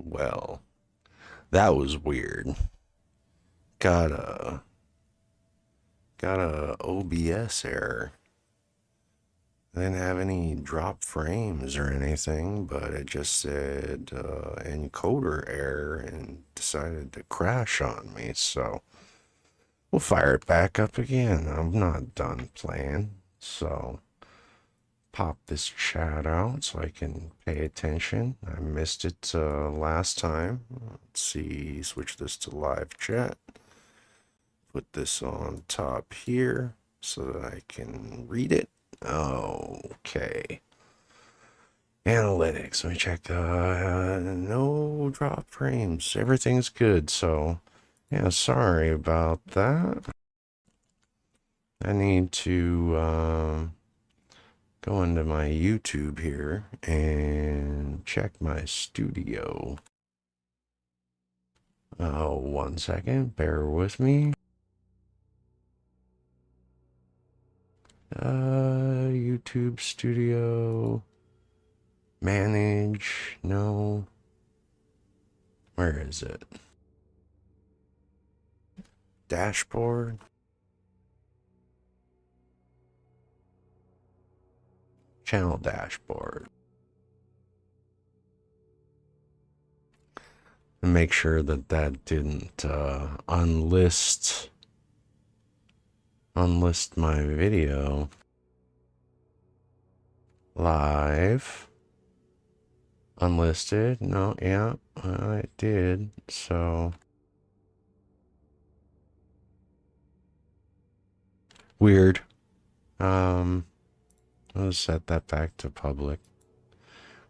Well, that was weird. Got a OBS error. I didn't have any drop frames or anything, but it just said encoder error and decided to crash on me. So we'll fire it back up again. I'm not done playing. So pop this chat out so I can pay attention. I missed it last time. Let's see, switch this to live chat. Put this on top here so that I can read it. Okay. Analytics. Let me check. No drop frames. Everything's good. So, yeah, sorry about that. I need to go into my YouTube here and check my studio. 1 second. Bear with me. YouTube studio. Manage. No. Where is it? Dashboard. Channel dashboard. And make sure that that didn't unlist my video. Live. Unlisted. No, yeah, it did. So weird. I'll set that back to public.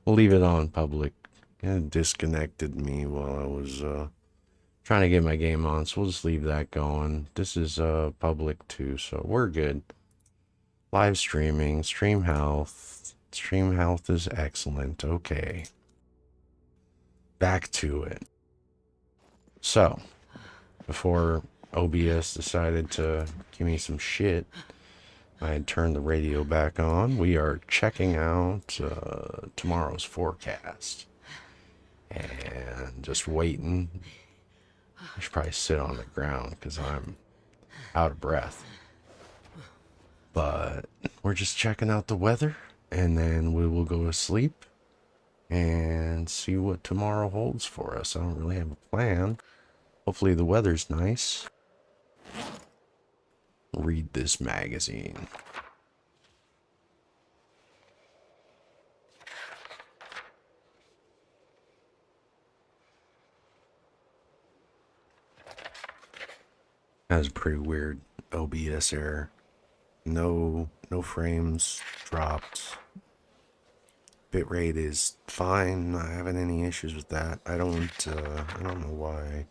We'll leave it on public. It disconnected me while I was trying to get my game on, so we'll just leave that going. This is public too, so we're good. Live streaming, stream health. Stream health is excellent. Okay. Back to it. So, before OBS decided to give me some shit, I had turned the radio back on. We are checking out tomorrow's forecast. And just waiting. I should probably sit on the ground because I'm out of breath. But we're just checking out the weather, and then we will go to sleep and see what tomorrow holds for us. I don't really have a plan. Hopefully the weather's nice. Read this magazine. That was a pretty weird OBS error. No frames dropped. Bitrate is fine. Not having any issues with that. I don't know why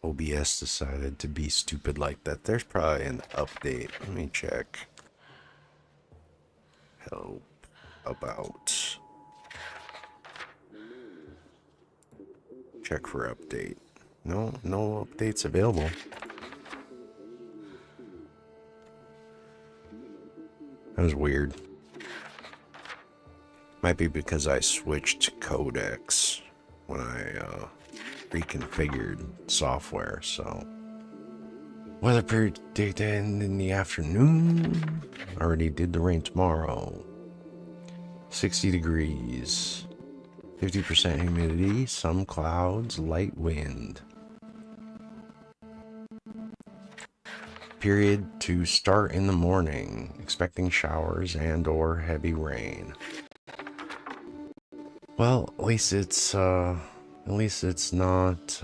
OBS decided to be stupid like that. There's probably an update. Let me check. Help about. Check for update. No updates available. That was weird. Might be because I switched codecs when I reconfigured software, so. Weather predicted in the afternoon. Already did the rain tomorrow. 60 degrees. 50% humidity, some clouds, light wind. Period to start in the morning. Expecting showers and or heavy rain. Well, at least it's not,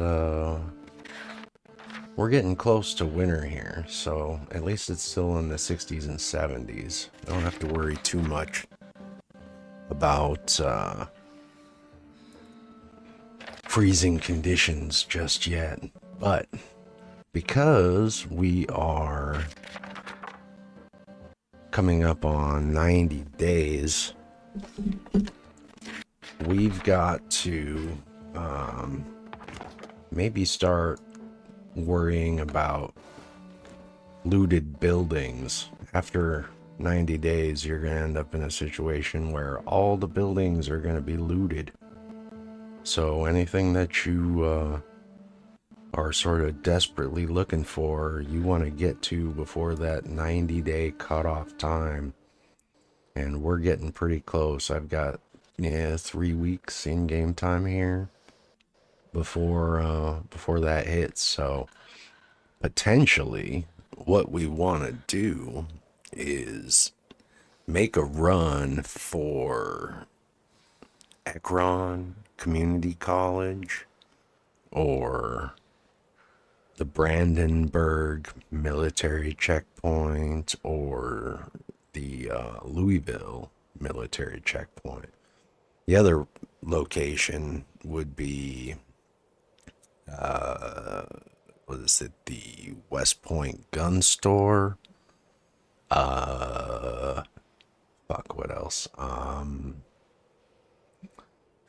we're getting close to winter here, so at least it's still in the 60s and 70s. I don't have to worry too much about, freezing conditions just yet. But because we are coming up on 90 days, we've got to maybe start worrying about looted buildings. After 90 days, you're going to end up in a situation where all the buildings are going to be looted. So anything that you are sort of desperately looking for, you want to get to before that 90-day cutoff time. And we're getting pretty close. I've got, yeah, 3 weeks in game time here before that hits. So potentially what we want to do is make a run for Ekron Community College or the Brandenburg military checkpoint or the Louisville military checkpoint. The other location would be, what is it, the West Point gun store? Uh, Fuck, what else? Trying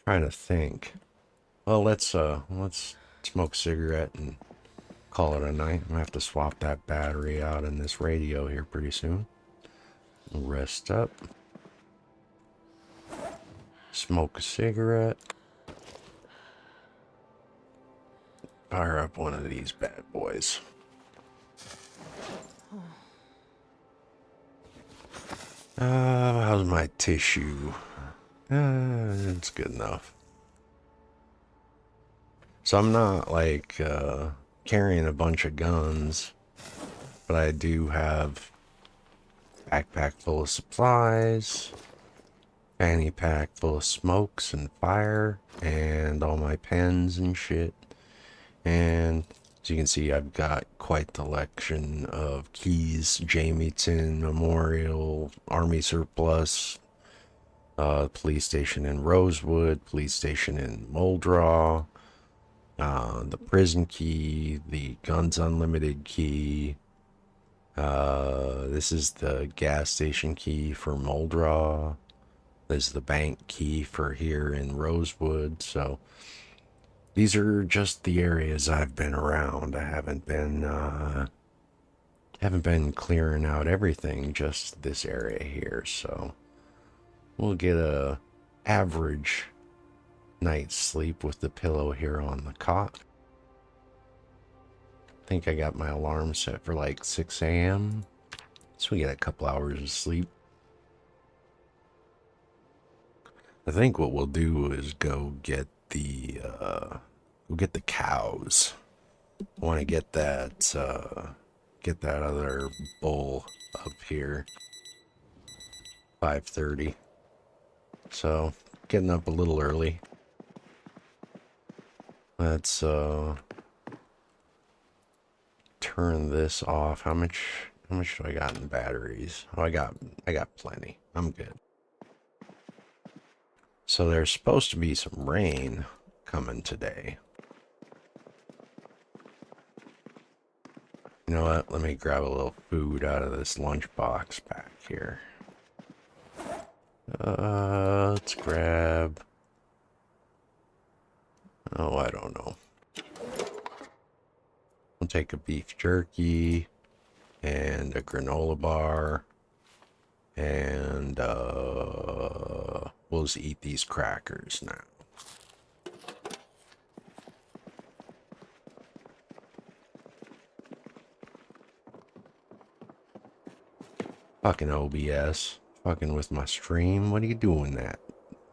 to think. Well, let's smoke a cigarette and call it a night. I'm gonna have to swap that battery out in this radio here pretty soon. Rest up. Smoke a cigarette. Fire up one of these bad boys. How's my tissue? It's good enough. So I'm not like carrying a bunch of guns, but I do have a backpack full of supplies, fanny pack full of smokes and fire, and all my pens and shit. And as you can see, I've got quite the collection of keys: Jamieton Memorial, Army Surplus, police station in Rosewood, police station in Muldraugh, the prison key, the Guns Unlimited key. This is the gas station key for Muldraugh. This is the bank key for here in Rosewood. So these are just the areas I've been around. I haven't been clearing out everything, just this area here. So we'll get a average night's sleep with the pillow here on the cot. I think I got my alarm set for like 6 a.m. So we get a couple hours of sleep. I think what we'll do is go get the cows. I want to get that other bull up here. 5:30. So getting up a little early. Let's turn this off. How much do I got in batteries? Oh, I got plenty. I'm good. So there's supposed to be some rain coming today. You know what? Let me grab a little food out of this lunchbox back here. Let's grab... Oh, I don't know. We'll take a beef jerky and a granola bar. And we'll just eat these crackers now. Fucking OBS. Fucking with my stream. What are you doing that?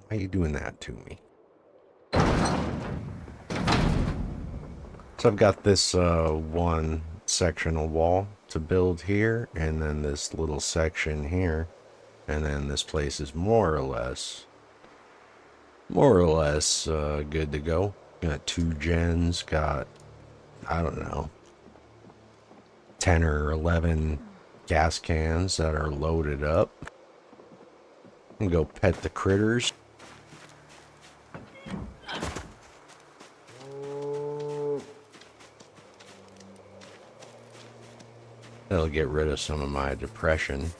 Why are you doing that to me? So I've got this one sectional wall to build here, and then this little section here, and then this place is more or less good to go. Got 2 gens, got, I don't know, 10 or 11 gas cans that are loaded up. And go pet the critters. That'll get rid of some of my depression.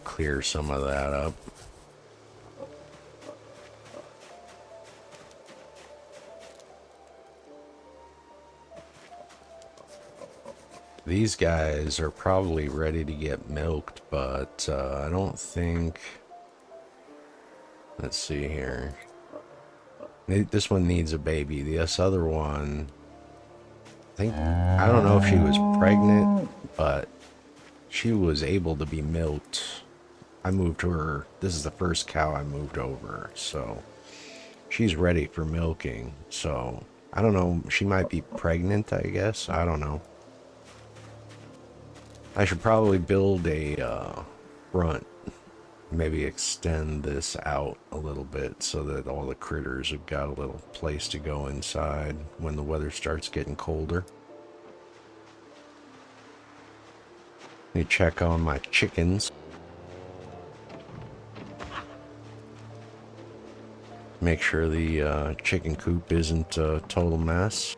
Clear some of that up. These guys are probably ready to get milked, but I don't think Let's see here. This one needs a baby. This other one, I don't know if she was pregnant, but she was able to be milked. I moved her. This is the first cow I moved over, so she's ready for milking. So I don't know. She might be pregnant, I guess. I don't know. I should probably build a front. Maybe extend this out a little bit so that all the critters have got a little place to go inside when the weather starts getting colder. Let me check on my chickens. Make sure the chicken coop isn't a total mess.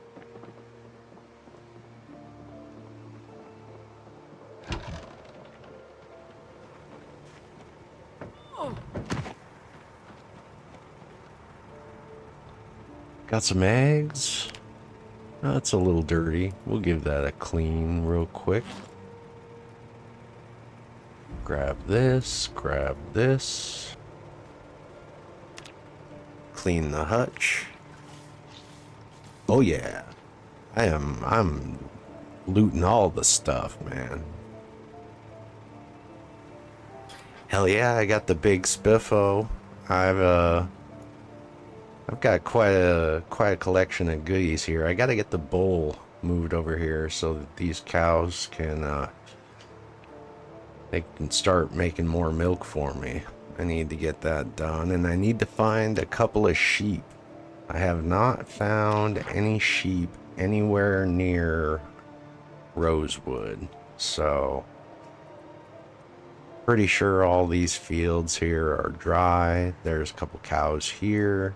Got some eggs. That's a little dirty. We'll give that a clean real quick. Grab this, grab this. Clean the hutch. Oh yeah. I'm looting all the stuff, man. Hell yeah, I got the big spiffo. I've got quite a collection of goodies here. I got to get the bowl moved over here so that these cows can they can start making more milk for me. I need to get that done, and I need to find a couple of sheep. I have not found any sheep anywhere near Rosewood, so pretty sure all these fields here are dry. There's a couple cows here.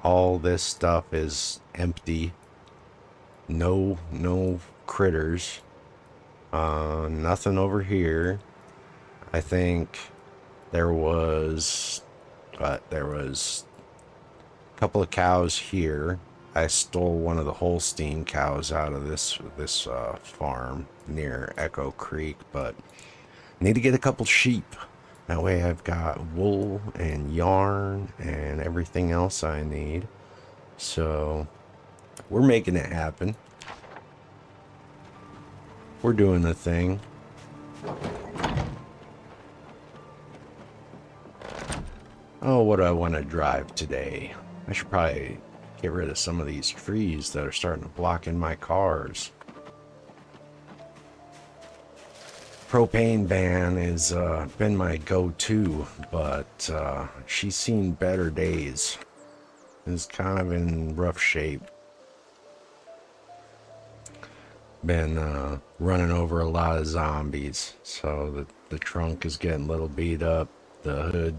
All this stuff is empty. No critters. Nothing over here. I think there was a couple of cows here. I stole one of the Holstein cows out of this farm near Echo Creek, but need to get a couple sheep. That way I've got wool and yarn and everything else I need. So we're making it happen. We're doing the thing. Oh, what do I want to drive today? I should probably get rid of some of these trees that are starting to block in my cars. Propane van has been my go-to, but she's seen better days. It's kind of in rough shape. Been running over a lot of zombies, so the trunk is getting a little beat up, the hood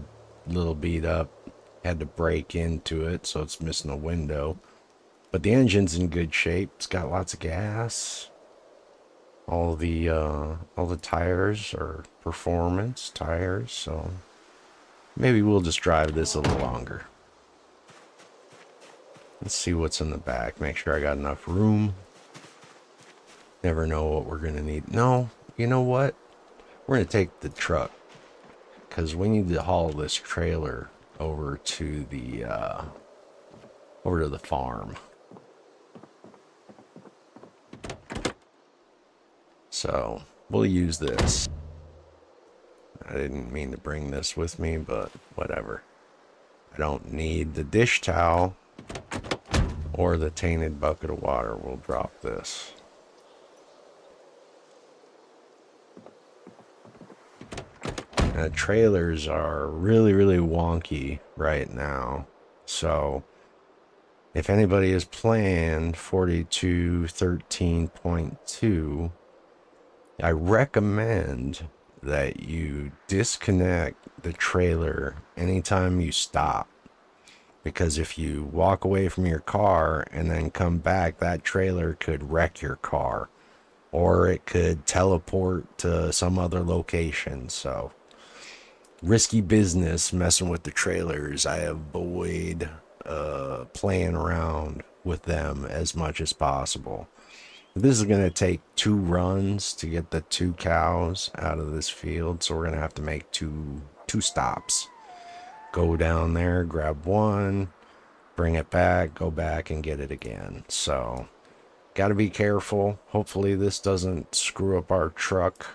a little beat up. Had to break into it, so it's missing a window. But the engine's in good shape. It's got lots of gas. All the tires are performance tires, so maybe we'll just drive this a little longer. Let's see what's in the back. Make sure I got enough room. Never know what we're gonna need. No, you know what? We're gonna take the truck because we need to haul this trailer over to the farm. So we'll use this. I didn't mean to bring this with me, but whatever. I don't need the dish towel or the tainted bucket of water. We'll drop this. Trailers are really wonky right now. So if anybody has planned 42.13.2, I recommend that you disconnect the trailer anytime you stop, because if you walk away from your car and then come back, that trailer could wreck your car, or it could teleport to some other location. So risky business messing with the trailers. I avoid playing around with them as much as possible. This is going to take 2 runs to get the 2 cows out of this field, so we're going to have to make two stops. go down there, grab one, bring it back, go back and get it again. So got to be careful. Hopefully this doesn't screw up our truck.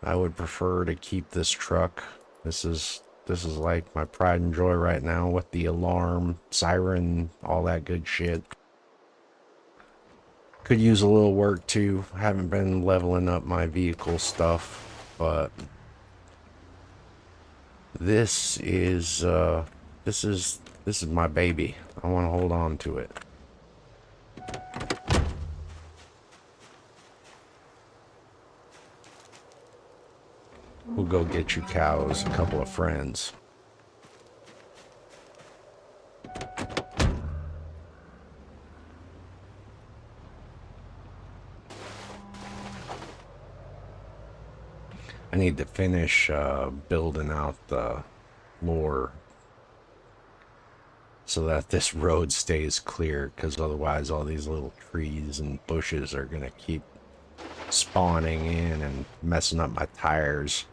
I would prefer to keep this truck. This is like my pride and joy right now with the alarm, siren, all that good shit. Could use a little work too. Haven't been leveling up my vehicle stuff, but this is my baby. I want to hold on to it. We'll go get you cows, a couple of friends. I need to finish building out the lore so that this road stays clear, because otherwise all these little trees and bushes are going to keep spawning in and messing up my tires.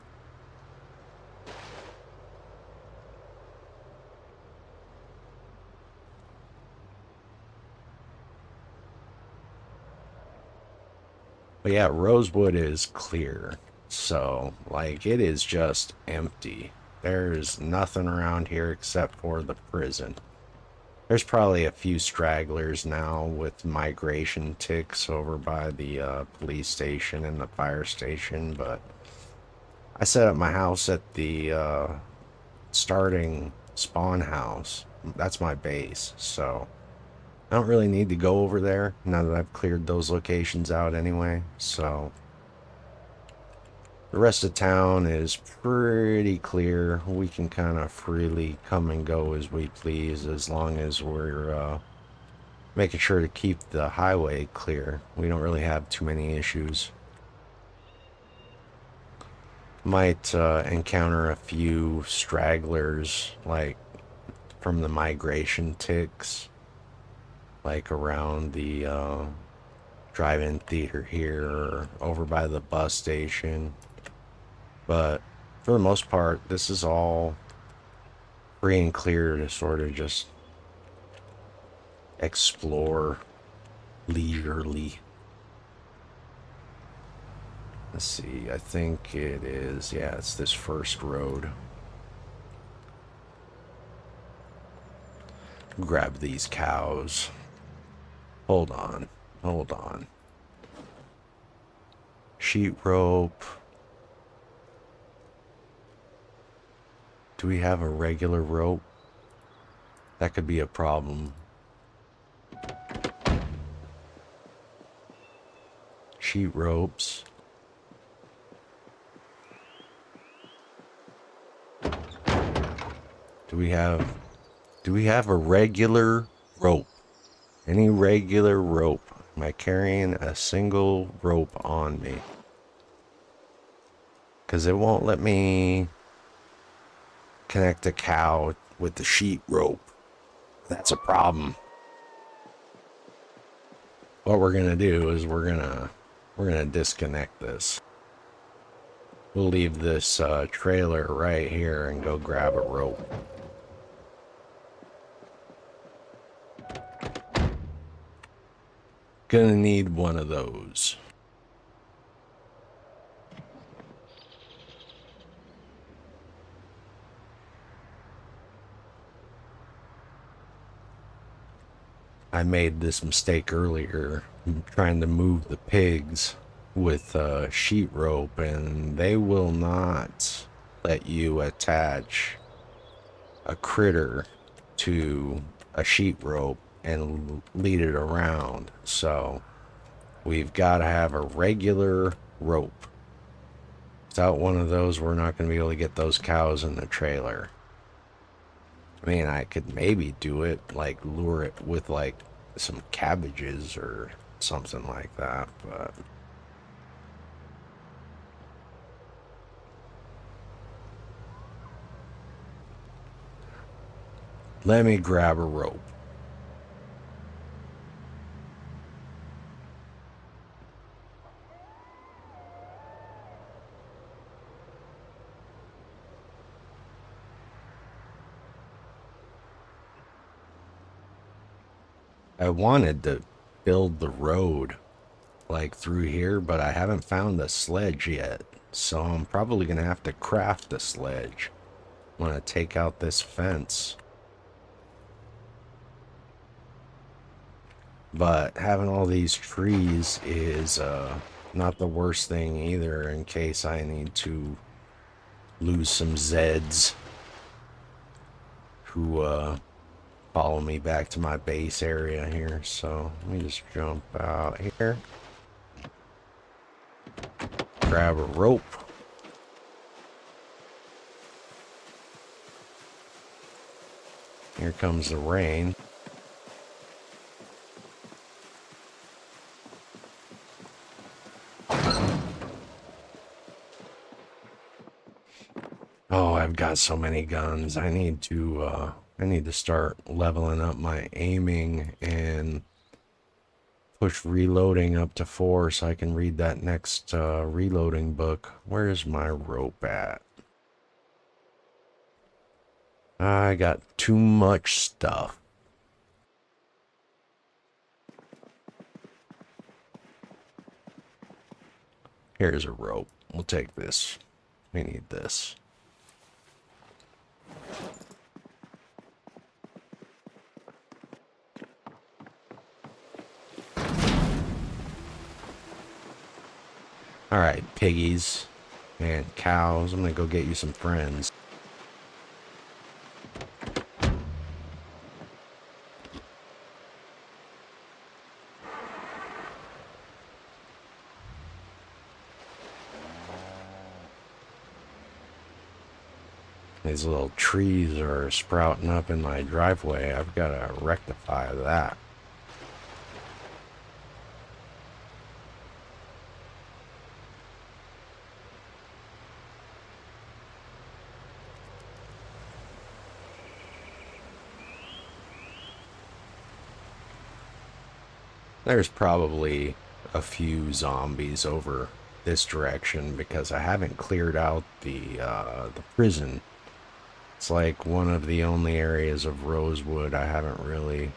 But yeah, Rosewood is clear. So, like, it is just empty. There's nothing around here except for the prison. There's probably a few stragglers now with migration ticks over by the police station and the fire station, but I set up my house at the starting spawn house. That's my base, so I don't really need to go over there now that I've cleared those locations out anyway. So the rest of town is pretty clear. We can kind of freely come and go as we please, as long as we're making sure to keep the highway clear. We don't really have too many issues. Might encounter a few stragglers, like from the migration ticks, like around the drive-in theater here or over by the bus station. But for the most part, this is all free and clear to sort of just explore leisurely. Let's see, I think it is, yeah, it's this first road. Grab these cows. Hold on, hold on. Sheet rope. Do we have a regular rope? That could be a problem. Sheet ropes. Do we have a regular rope? Any regular rope? Am I carrying a single rope on me? Because it won't let me connect a cow with the sheet rope. That's a problem. What we're gonna do is we're gonna disconnect this. We'll leave this trailer right here and go grab a rope. Gonna need one of those. I made this mistake earlier trying to move the pigs with sheet rope, and they will not let you attach a critter to a sheet rope and lead it around. So we've got to have a regular rope. Without one of those, we're not going to be able to get those cows in the trailer. I mean, I could maybe do it, like lure it with like some cabbages or something like that, but let me grab a rope. I wanted to build the road like through here, but I haven't found a sledge yet. So I'm probably gonna have to craft a sledge. I'm gonna take out this fence. But having all these trees is not the worst thing either, in case I need to lose some Zeds who follow me back to my base area here. So let me just jump out here, grab a rope. Here comes the rain. Oh, I've got so many guns. I need to start leveling up my aiming and push reloading up to 4 so I can read that next reloading book. Where's my rope at? I got too much stuff. Here's a rope. We'll take this. We need this. Alright, piggies and cows. I'm gonna go get you some friends. These little trees are sprouting up in my driveway. I've got to rectify that. There's probably a few zombies over this direction because I haven't cleared out the prison. It's like one of the only areas of Rosewood I haven't really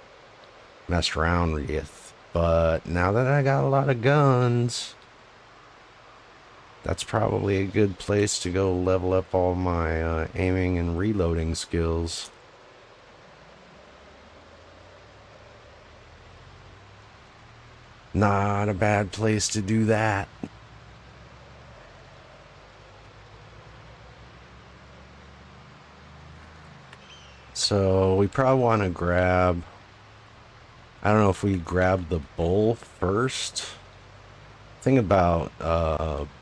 messed around with. But now that I got a lot of guns, that's probably a good place to go level up all my aiming and reloading skills. Not a bad place to do that. So we probably want to grab, I don't know if we grab the bull first. Thing about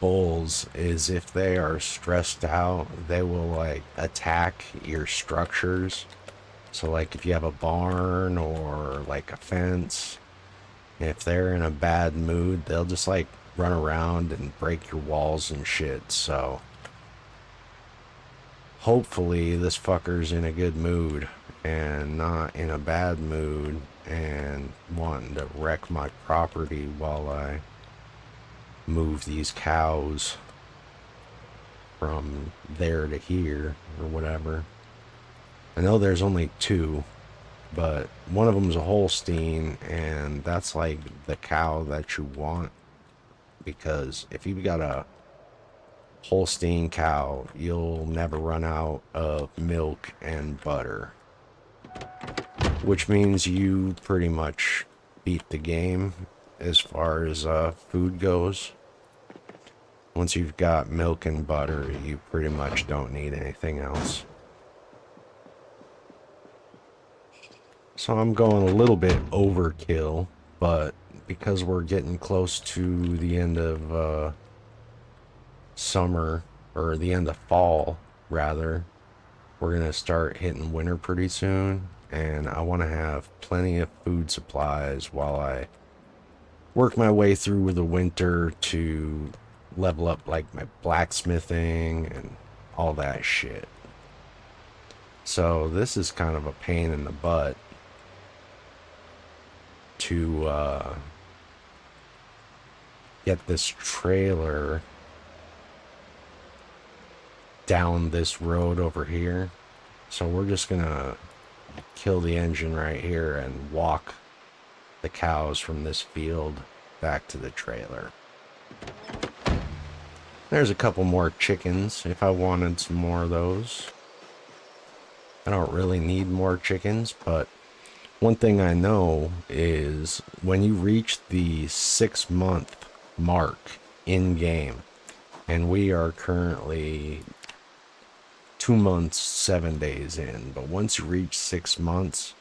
bulls is if they are stressed out, they will like attack your structures. So like if you have a barn or like a fence, if they're in a bad mood, they'll just like run around and break your walls and shit. So hopefully this fucker's in a good mood and not in a bad mood and wanting to wreck my property while I move these cows from there to here or whatever. I know there's only 2, but one of them's a Holstein, and that's like the cow that you want, because if you've got a Holstein cow, you'll never run out of milk and butter, which means you pretty much beat the game as far as food goes. Once you've got milk and butter, you pretty much don't need anything else. So I'm going a little bit overkill, but because we're getting close to the end of summer, or the end of fall rather, we're gonna start hitting winter pretty soon, and I want to have plenty of food supplies while I work my way through the winter to level up like my blacksmithing and all that shit. So this is kind of a pain in the butt to get this trailer down this road over here. So we're just gonna kill the engine right here and walk the cows from this field back to the trailer. There's a couple more chickens if I wanted some more of those. I don't really need more chickens, but one thing I know is when you reach the 6-month mark in game, and we are currently 2 months, 7 days in, but once you reach 6 months,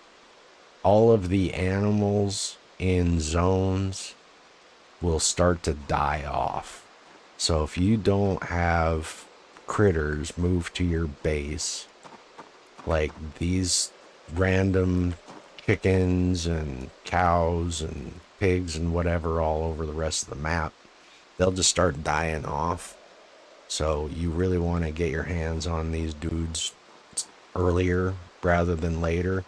all of the animals in zones will start to die off. So if you don't have critters move to your base, like these random chickens and cows and pigs and whatever all over the rest of the map, they'll just start dying off. So you really want to get your hands on these dudes earlier rather than later,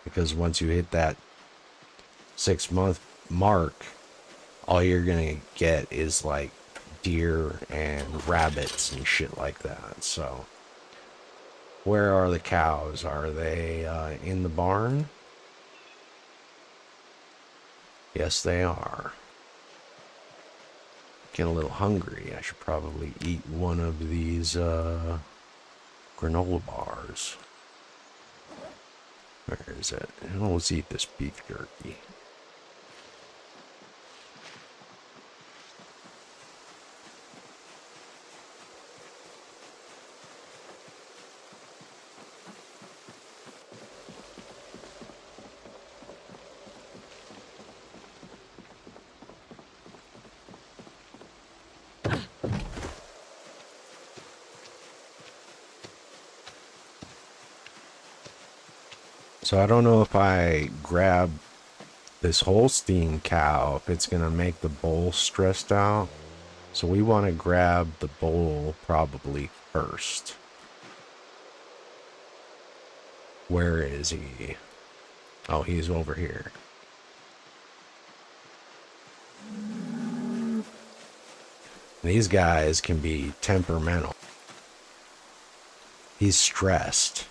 because once you hit that 6-month mark, all you're gonna get is like deer and rabbits and shit like that. So where are the cows? Are they in the barn? Yes, they are. Getting a little hungry. I should probably eat one of these granola bars. Where is it? Oh, let's eat this beef jerky. So I don't know if I grab this Holstein cow, if it's going to make the bull stressed out. So we want to grab the bull probably first. Where is he? Oh, he's over here. These guys can be temperamental. He's stressed.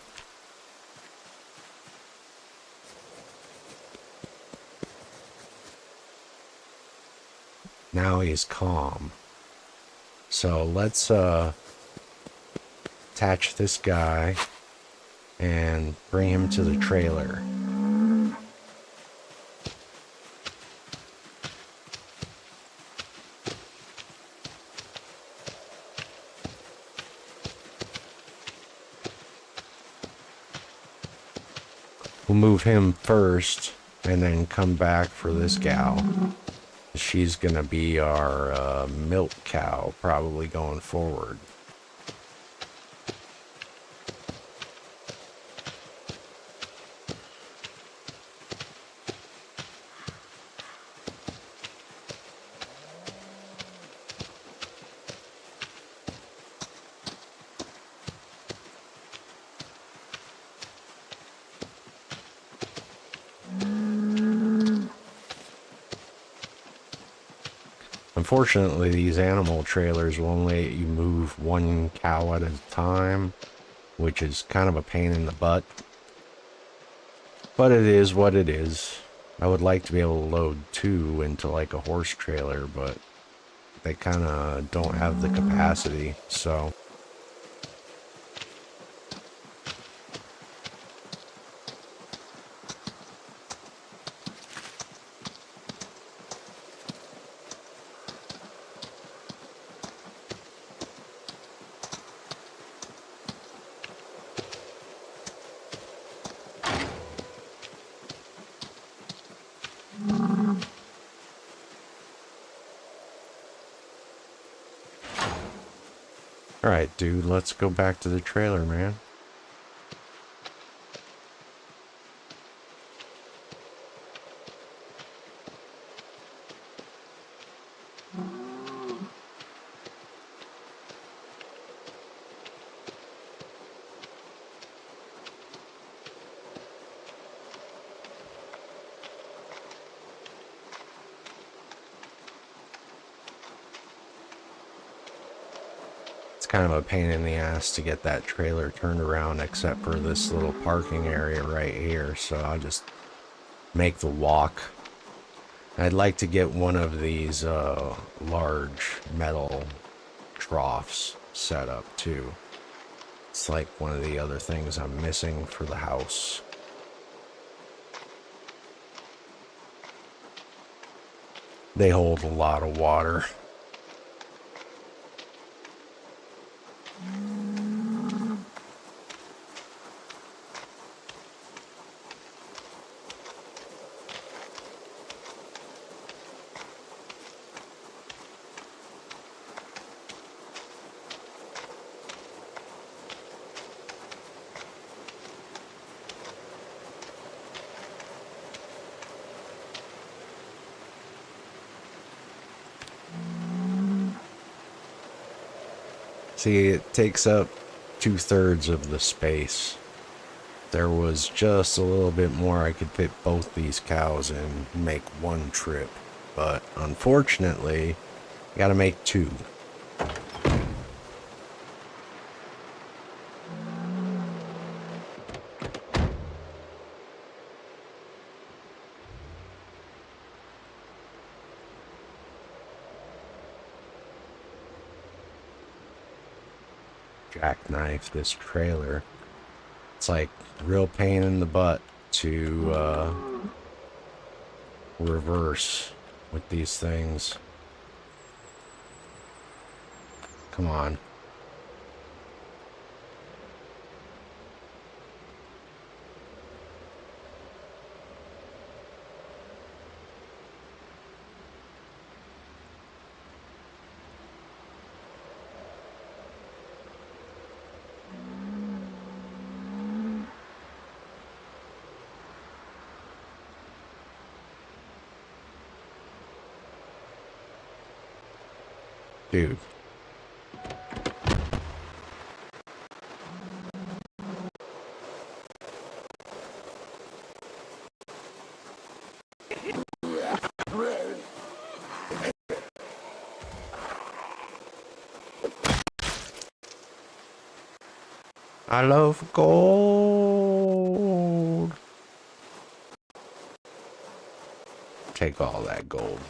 Now he's calm. So let's attach this guy and bring him to the trailer. We'll move him first and then come back for this gal. She's gonna be our milk cow probably going forward. Unfortunately, these animal trailers will only let you move one cow at a time, which is kind of a pain in the butt. But it is what it is. I would like to be able to load 2 into like a horse trailer, but they kind of don't have the capacity, so... Alright, dude, let's go back to the trailer, man. Kind of a pain in the ass to get that trailer turned around, except for this little parking area right here, so I'll just make the walk I'd like to get one of these large metal troughs set up too. It's like one of the other things I'm missing for the house. They hold a lot of water. See, it takes up 2/3 of the space. There was just a little bit more I could fit both these cows in and make one trip. But unfortunately, I gotta make two. Jackknife this trailer. It's like real pain in the butt to reverse with these things. Come on. Dude. I love gold. Take all that gold.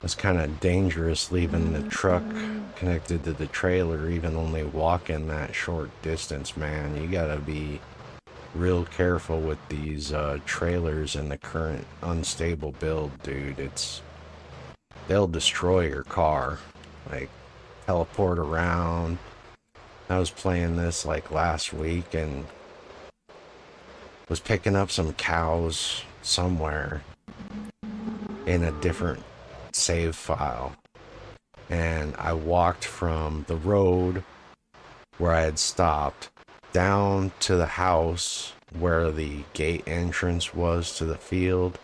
It's kind of dangerous leaving the truck connected to the trailer, even only walking that short distance, man. You gotta be real careful with these trailers in the current unstable build, dude. They'll destroy your car, like teleport around. I was playing this like last week and was picking up some cows somewhere in a different save file, and I walked from the road where I had stopped down to the house where the gate entrance was to the field,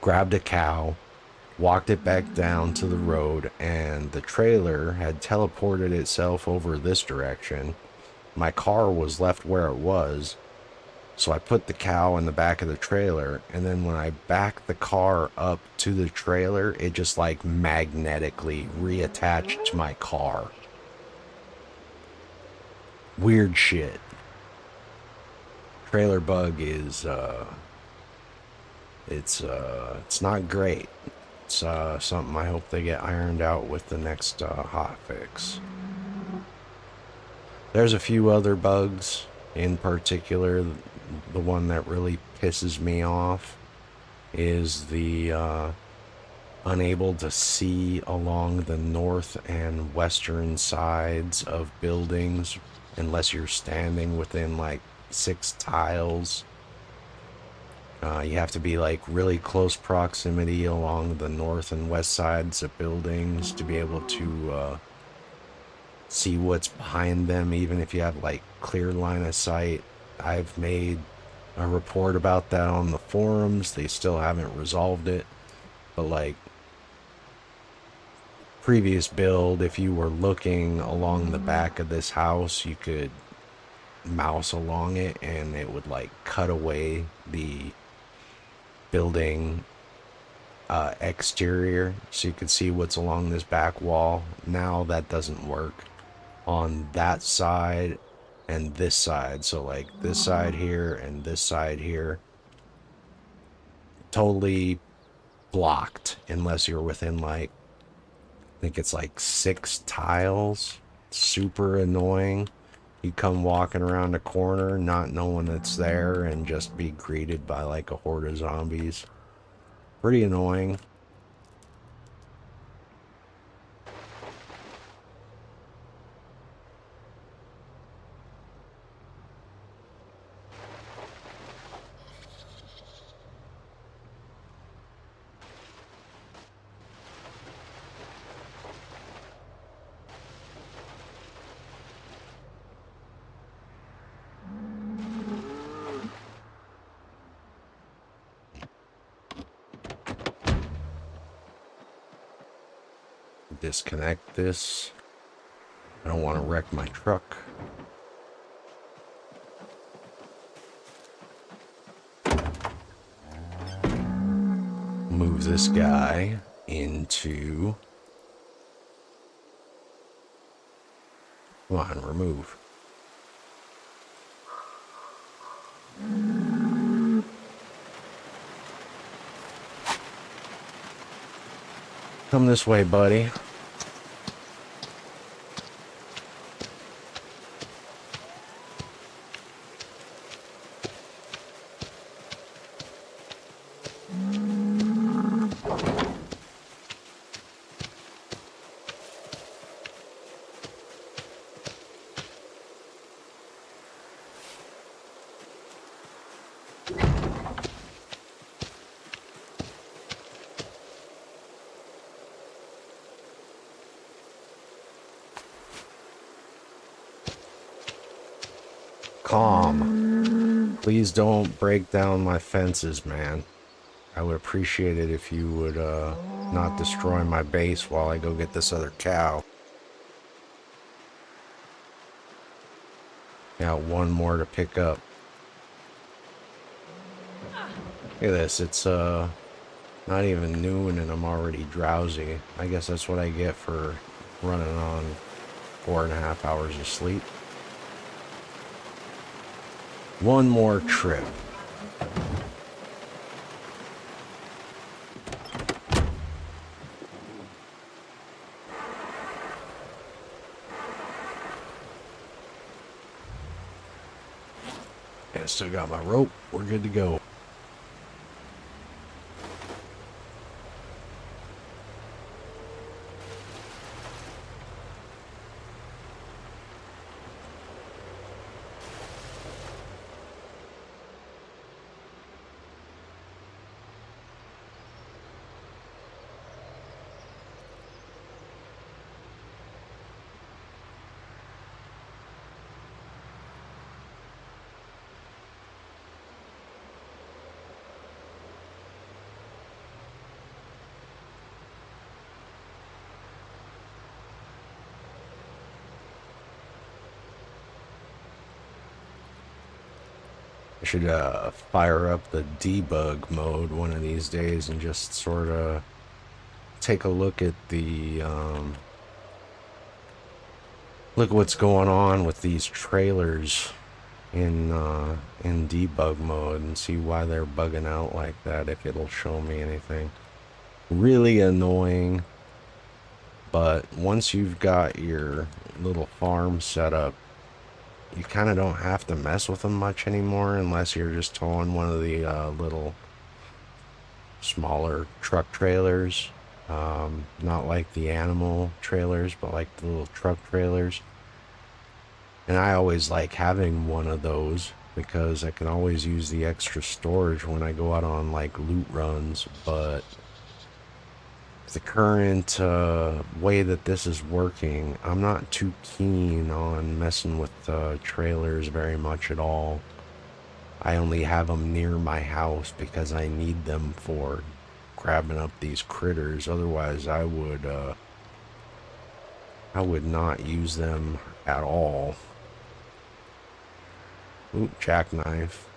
grabbed a cow, walked it back down to the road, and the trailer had teleported itself over this direction. My car was left where it was, so I put the cow in the back of the trailer, and then when I backed the car up to the trailer, it just like magnetically reattached to my car. Weird shit. Trailer bug is it's not great. It's something I hope they get ironed out with the next hot fix. There's a few other bugs, in particular the one that really pisses me off is the unable to see along the north and western sides of buildings unless you're standing within like 6 tiles. You have to be like really close proximity along the north and west sides of buildings to be able to see what's behind them, even if you have like clear line of sight. I've made a report about that on the forums. They still haven't resolved it, but like previous build, if you were looking along the back of this house, you could mouse along it and it would like cut away the building exterior so you could see what's along this back wall. Now that doesn't work on that side and this side. So like this side here and this side here, totally blocked unless you're within like, I think it's like 6 tiles. Super annoying. You come walking around a corner not knowing it's there and just be greeted by like a horde of zombies. Pretty annoying. Disconnect this. I don't want to wreck my truck. Move this guy into... Come on, remove. Come this way, buddy. Calm. Please don't break down my fences, man. I would appreciate it if you would not destroy my base while I go get this other cow. Got one more to pick up. Look at this, it's not even noon and I'm already drowsy. I guess that's what I get for running on 4.5 hours of sleep. One more trip. Yeah, still got my rope. We're good to go. I should fire up the debug mode one of these days and just sort of take a look at the look what's going on with these trailers in debug mode and see why they're bugging out like that, if it'll show me anything. Really annoying, but once you've got your little farm set up, you kind of don't have to mess with them much anymore unless you're just towing one of the little smaller truck trailers. Not like the animal trailers, but like the little truck trailers. And I always like having one of those because I can always use the extra storage when I go out on like loot runs. But the current way that this is working, I'm not too keen on messing with trailers very much at all. I only have them near my house because I need them for grabbing up these critters. Otherwise, I would not use them at all. Ooh, jackknife.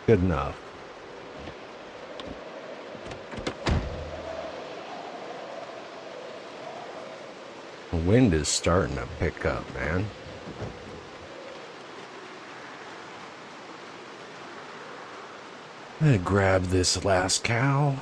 Good enough. The wind is starting to pick up, man. I'm gonna grab this last cow.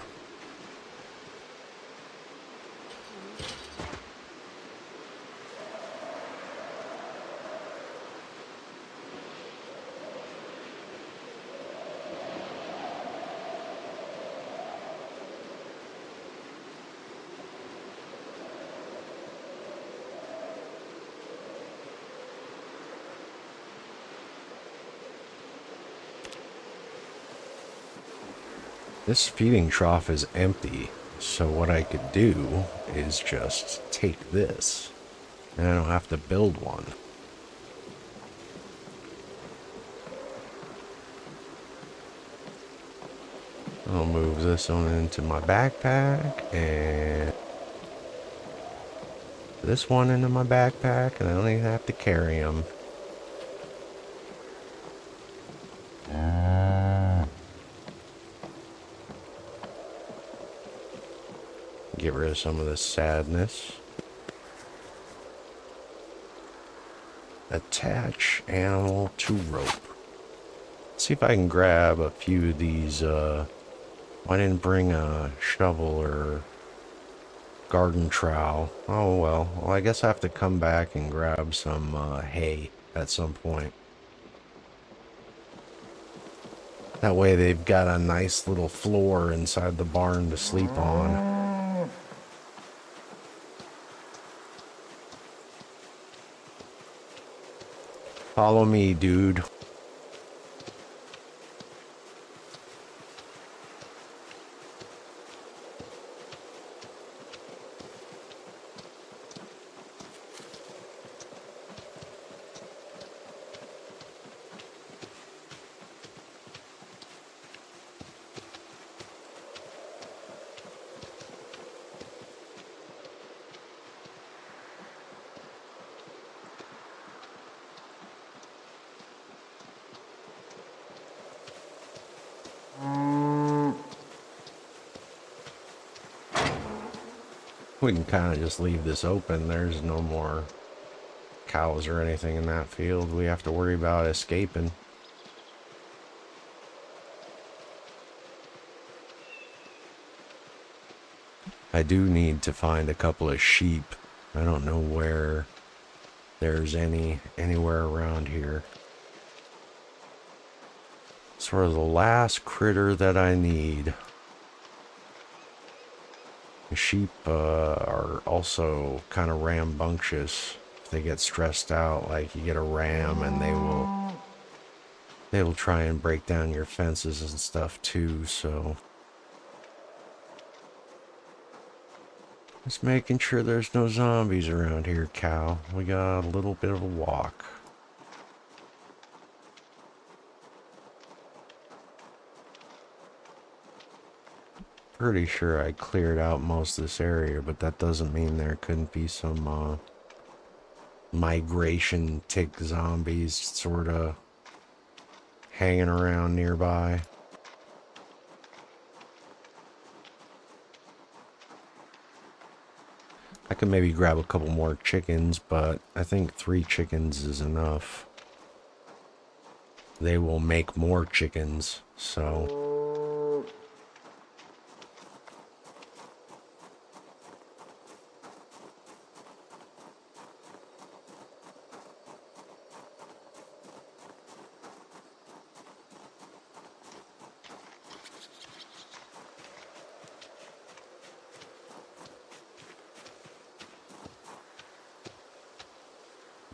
This feeding trough is empty, so what I could do is just take this, and I don't have to build one. I'll move this one into my backpack, and this one into my backpack, and I don't even have to carry them. Get rid of some of this sadness. Attach animal to rope. Let's see if I can grab a few of these. I didn't bring a shovel or garden trowel. Oh well. Well, I guess I have to come back and grab some hay at some point. That way they've got a nice little floor inside the barn to sleep on. Follow me, dude. We can kind of just leave this open. There's no more cows or anything in that field we have to worry about escaping. I do need to find a couple of sheep. I don't know where there's anywhere around here. Sort of the last critter that I need. Sheep are also kind of rambunctious. If they get stressed out, like you get a ram and they will try and break down your fences and stuff too, so just making sure there's no zombies around here, cow. We got a little bit of a walk. Pretty sure I cleared out most of this area, but that doesn't mean there couldn't be some migration tick zombies sort of hanging around nearby. I could maybe grab a couple more chickens, but I think 3 chickens is enough. They will make more chickens, so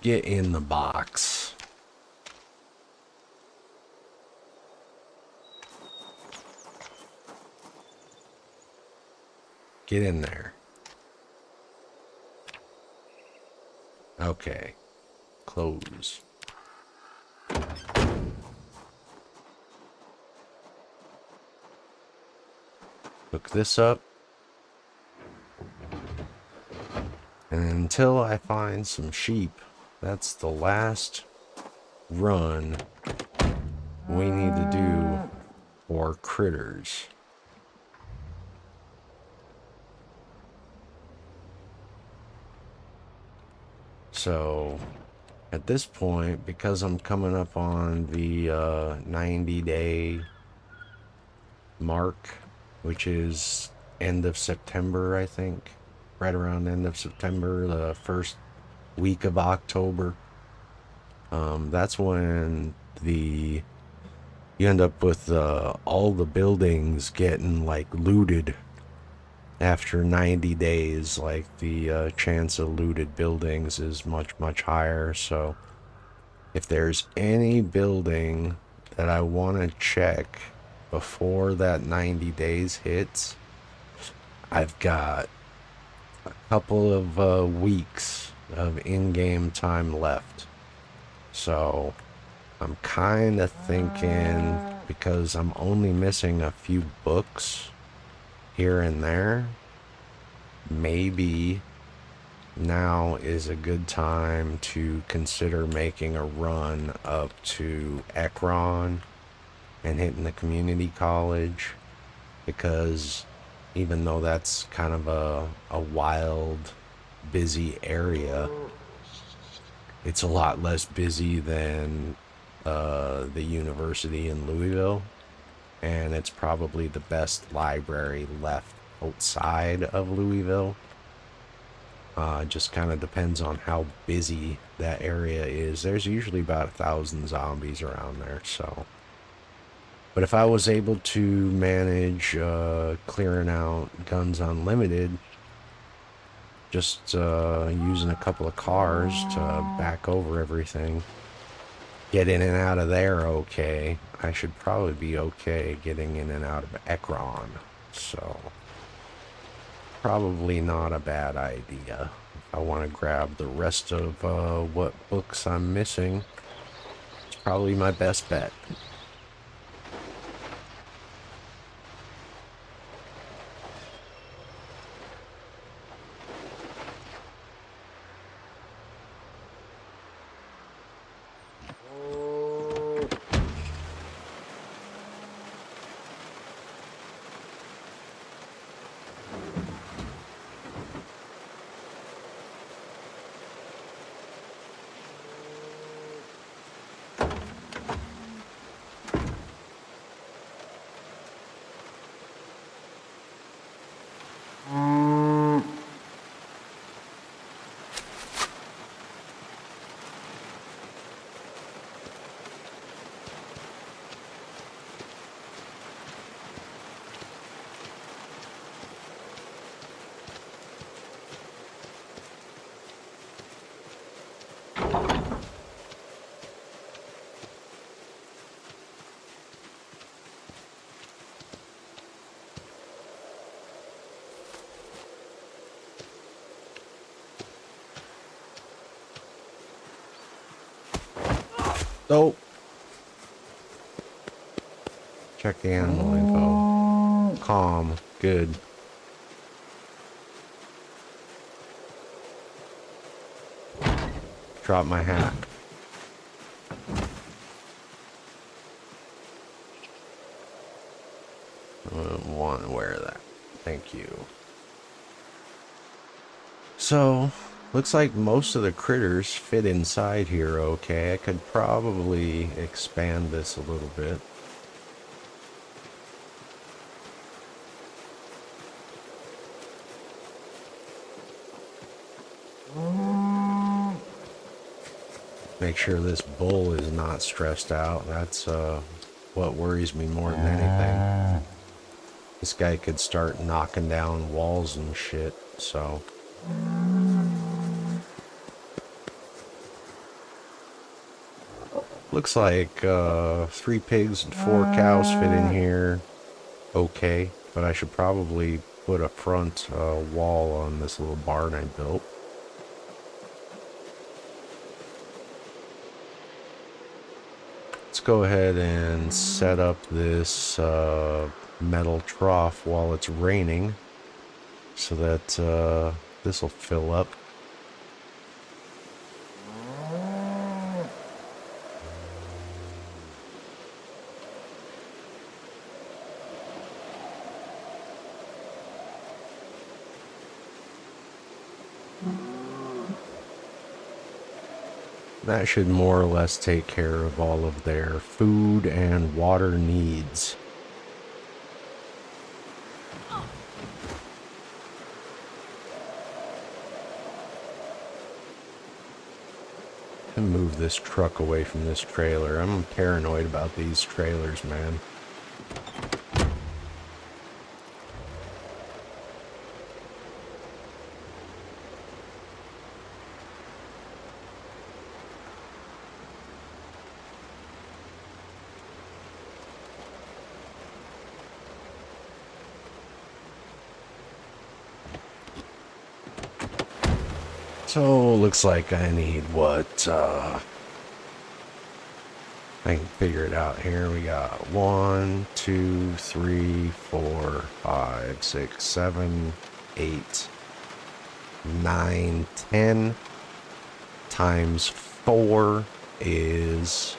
get in the box. Get in there. Okay. Close. Hook this up. And until I find some sheep, that's the last run we need to do more critters. So at this point, because I'm coming up on the 90-day mark, which is end of September, I think, right around end of September, the first week of October, that's when you end up with all the buildings getting like looted after 90 days. Like the chance of looted buildings is much higher. So if there's any building that I want to check before that 90 days hits, I've got a couple of weeks of in-game time left. So I'm kind of thinking, because I'm only missing a few books here and there, maybe now is a good time to consider making a run up to Ekron and hitting the community college, because even though that's kind of a wild, busy area, it's a lot less busy than the university in Louisville, and it's probably the best library left outside of Louisville. Just kind of depends on how busy that area is. There's usually about 1,000 zombies around there, so. But if I was able to manage clearing out Guns Unlimited, just using a couple of cars to back over everything, get in and out of there okay, I should probably be okay getting in and out of Ekron. So, probably not a bad idea. If I want to grab the rest of what books I'm missing, it's probably my best bet. So, check the animal info. Calm. Good. Drop my hat. I want to wear that. Thank you. So, looks like most of the critters fit inside here okay. I could probably expand this a little bit. Make sure this bull is not stressed out. That's what worries me more than anything. This guy could start knocking down walls and shit, so. Looks like 3 pigs and 4 cows fit in here okay, but I should probably put a front wall on this little barn I built. Let's go ahead and set up this metal trough while it's raining so that this will fill up. That should more or less take care of all of their food and water needs. And move this truck away from this trailer. I'm paranoid about these trailers, man. So, looks like I need what, I can figure it out here. We got 1, 2, 3, 4, 5, 6, 7, 8, 9, 10 times 4 is,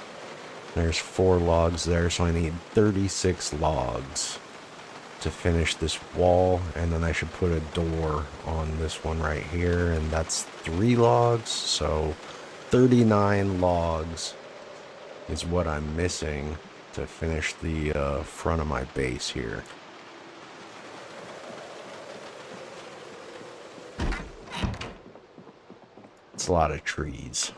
there's 4 logs there, so I need 36 logs to finish this wall, and then I should put a door on this one right here, and that's 3 logs, so 39 logs is what I'm missing to finish the front of my base here. It's a lot of trees.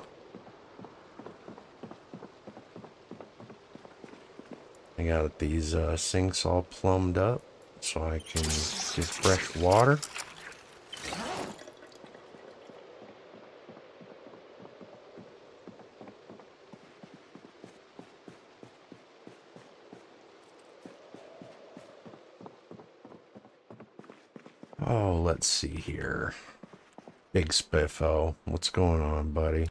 I got these sinks all plumbed up so I can get fresh water. Oh, let's see here. Big Spiffo, what's going on, buddy?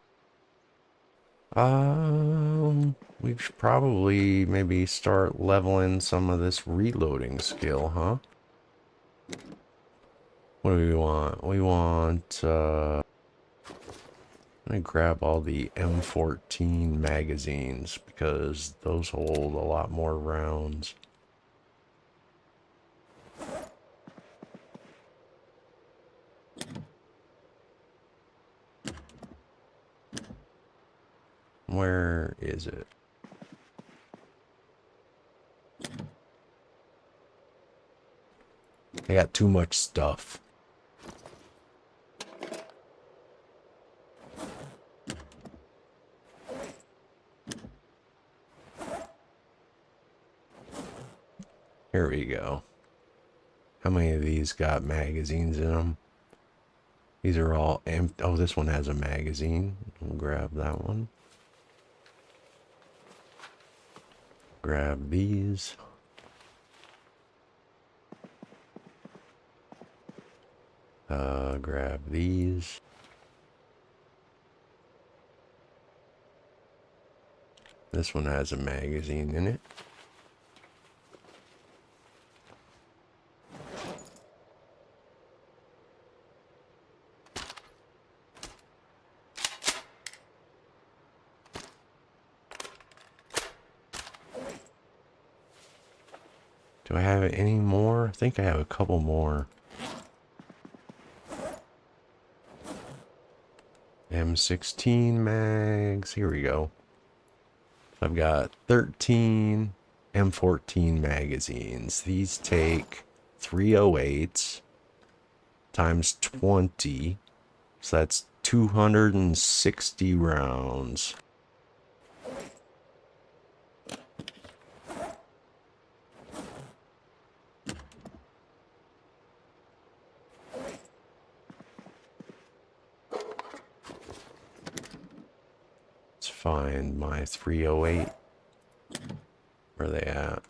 We should probably maybe start leveling some of this reloading skill, huh? What do we want? We want, let me grab all the M14 magazines because those hold a lot more rounds. Where is it? I got too much stuff. Here we go. How many of these got magazines in them? These are all empty. Oh, this one has a magazine. We'll grab that one. Grab these. Grab these. This one has a magazine in it. Do I have any more? I think I have a couple more. M16 mags. Here we go. I've got 13 M14 magazines. These take 308s times 20. So that's 260 rounds. Let's find my 308. Where are they at?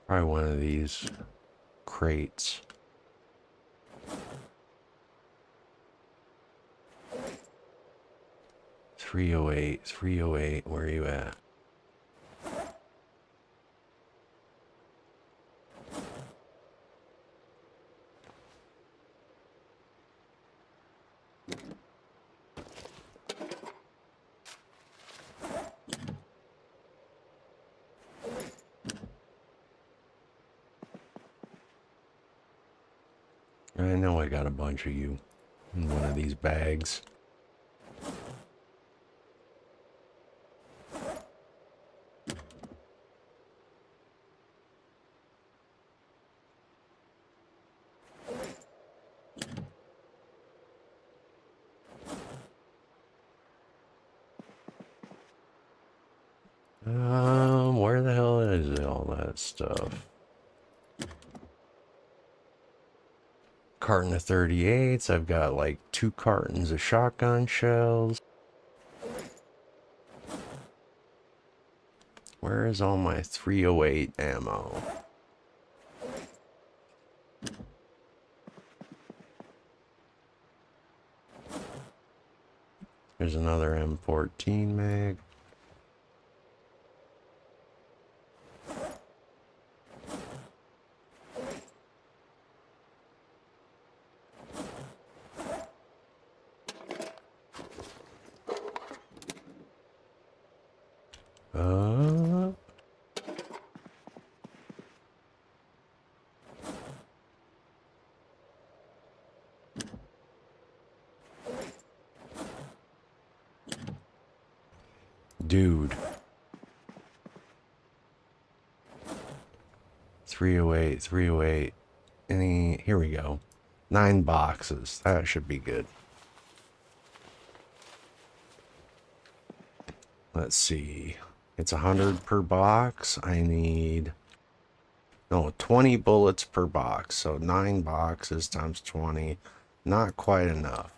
Probably one of these crates. .308, 308, where are you at? I know I got a bunch of you in one of these bags. Where the hell is all that stuff? Carton of 38s. I've got like 2 cartons of shotgun shells. Where is all my 308 ammo? There's another M14 mag. Dude. 308, 308. Here we go. 9 boxes. That should be good. Let's see. It's 100 per box. I need... No, 20 bullets per box. So 9 boxes times 20. Not quite enough.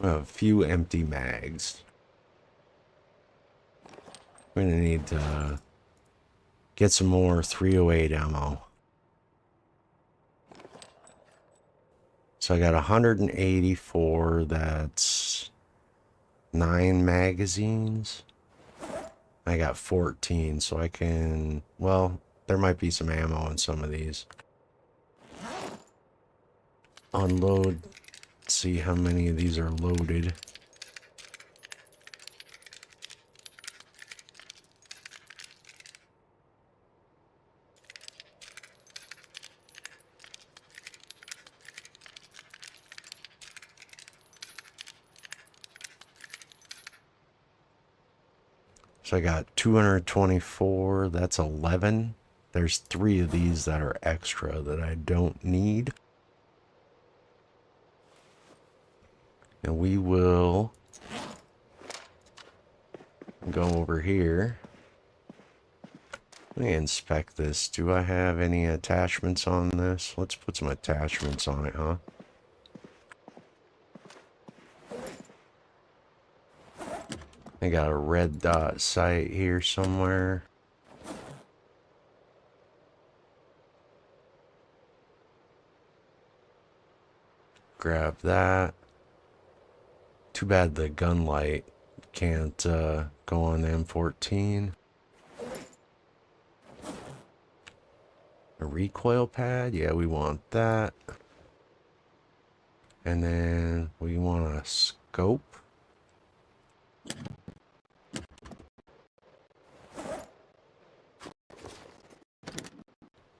A few empty mags. We're gonna need to get some more 308 ammo. So I got 184. That's 9 magazines. I got 14, so I can... Well, there might be some ammo in some of these. Unload. See how many of these are loaded. So I got 224. That's 11. There's 3 of these that are extra that I don't need. And we will go over here. Let me inspect this. Do I have any attachments on this? Let's put some attachments on it, huh? I got a red dot sight here somewhere. Grab that. Too bad the gun light can't go on the M14. A recoil pad? Yeah, we want that. And then we want a scope. I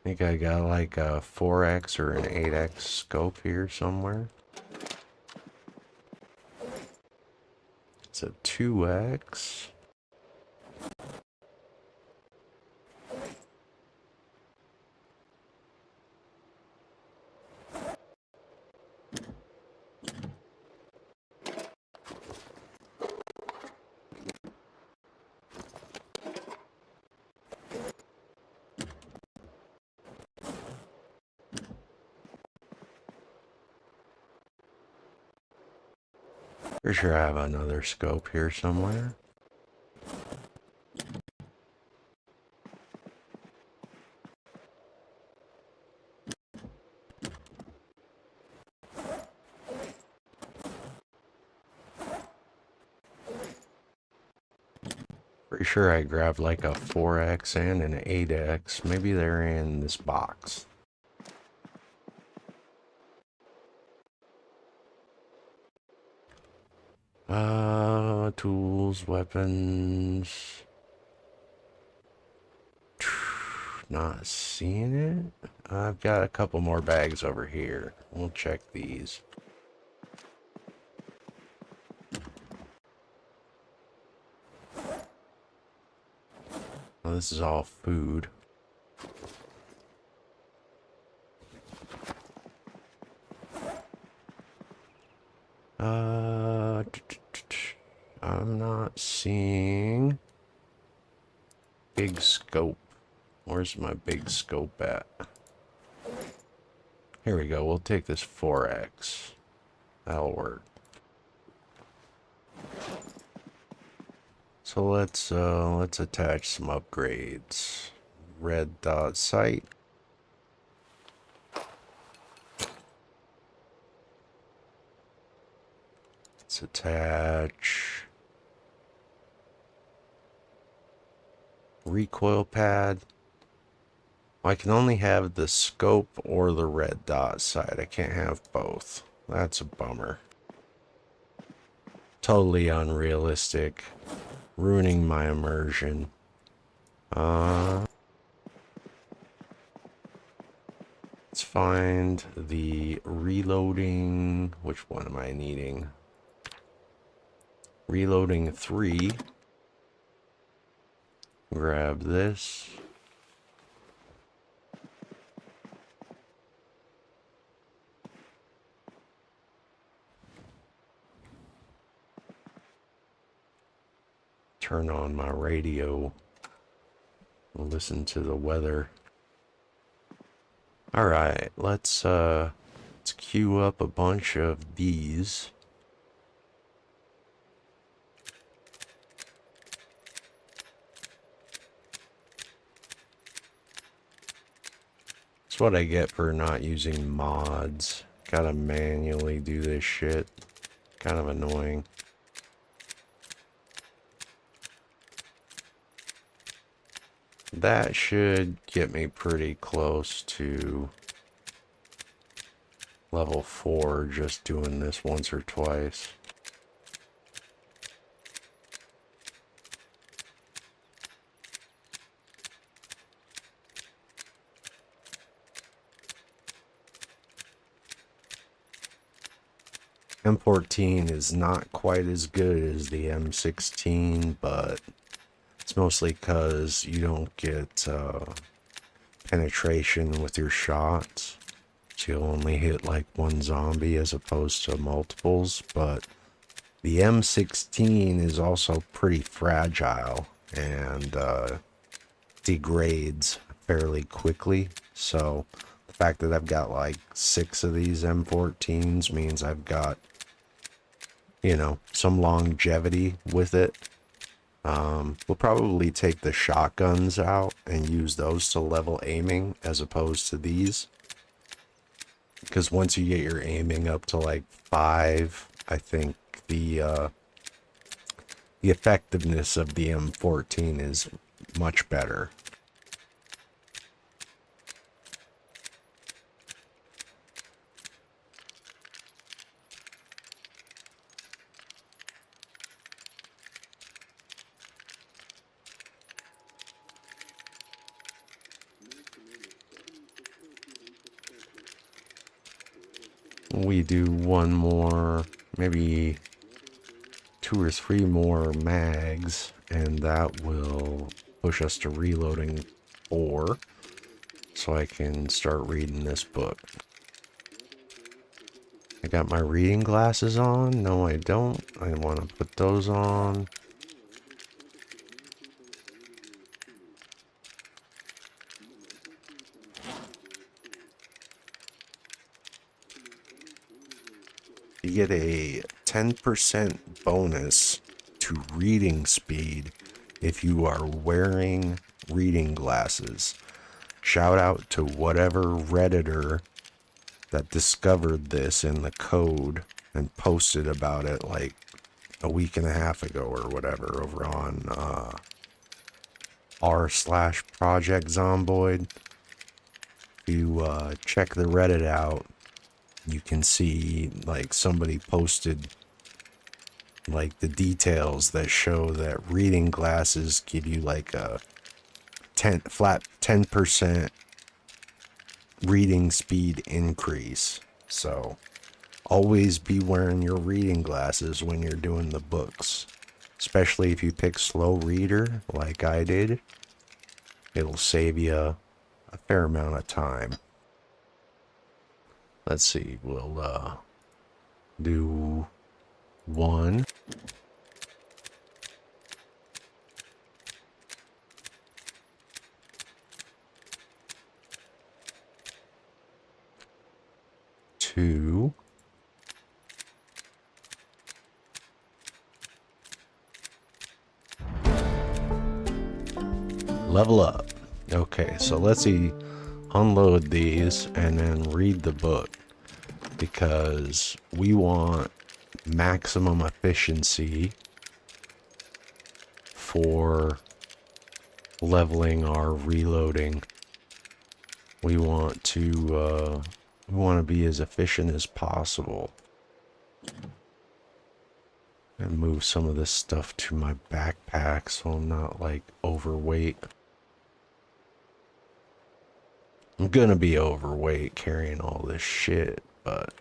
think I got like a 4X or an 8X scope here somewhere. It's a 2X. Pretty sure I have another scope here somewhere. Pretty sure I grabbed like a 4X and an 8X. Maybe they're in this box. Tools, weapons. Not seeing it. I've got a couple more bags over here. We'll check these. Well, this is all food. I'm not seeing big scope. Where's my big scope at? Here we go. We'll take this 4X. That'll work. So let's attach some upgrades. Red dot sight. Let's attach recoil pad. I can only have the scope or the red dot sight. I can't have both. That's a bummer. Totally unrealistic. Ruining my immersion. Let's find the reloading. Which one am I needing? Reloading 3. Grab this. Turn on my radio. Listen to the weather. All right, let's queue up a bunch of these. That's what I get for not using mods. Gotta manually do this shit. Kind of annoying. That should get me pretty close to level 4 just doing this once or twice. M14 is not quite as good as the M16, but it's mostly because you don't get penetration with your shots. So you'll only hit like one zombie as opposed to multiples. But the M16 is also pretty fragile and degrades fairly quickly. So the fact that I've got like 6 of these M14s means I've got, you know, some longevity with it. We'll probably take the shotguns out and use those to level aiming as opposed to these. Because once you get your aiming up to like 5, I think the effectiveness of the M14 is much better. We do one more, maybe 2 or 3 more mags, and that will push us to reloading 4, so I can start reading this book. I got my reading glasses on. No, I don't. I want to put those on. You get a 10% bonus to reading speed if you are wearing reading glasses. Shout out to whatever Redditor that discovered this in the code and posted about it like a week and a half ago or whatever over on r/project zomboid. If you check the Reddit out, you can see like somebody posted like the details that show that reading glasses give you like a 10% reading speed increase. So always be wearing your reading glasses when you're doing the books, especially if you pick slow reader like I did. It'll save you a fair amount of time. Let's see, we'll do 1, 2, level up. Okay, so let's see, unload these and then read the book, because we want maximum efficiency for leveling our reloading. We want to be as efficient as possible. And move some of this stuff to my backpack so I'm not like overweight. I'm gonna be overweight carrying all this shit, but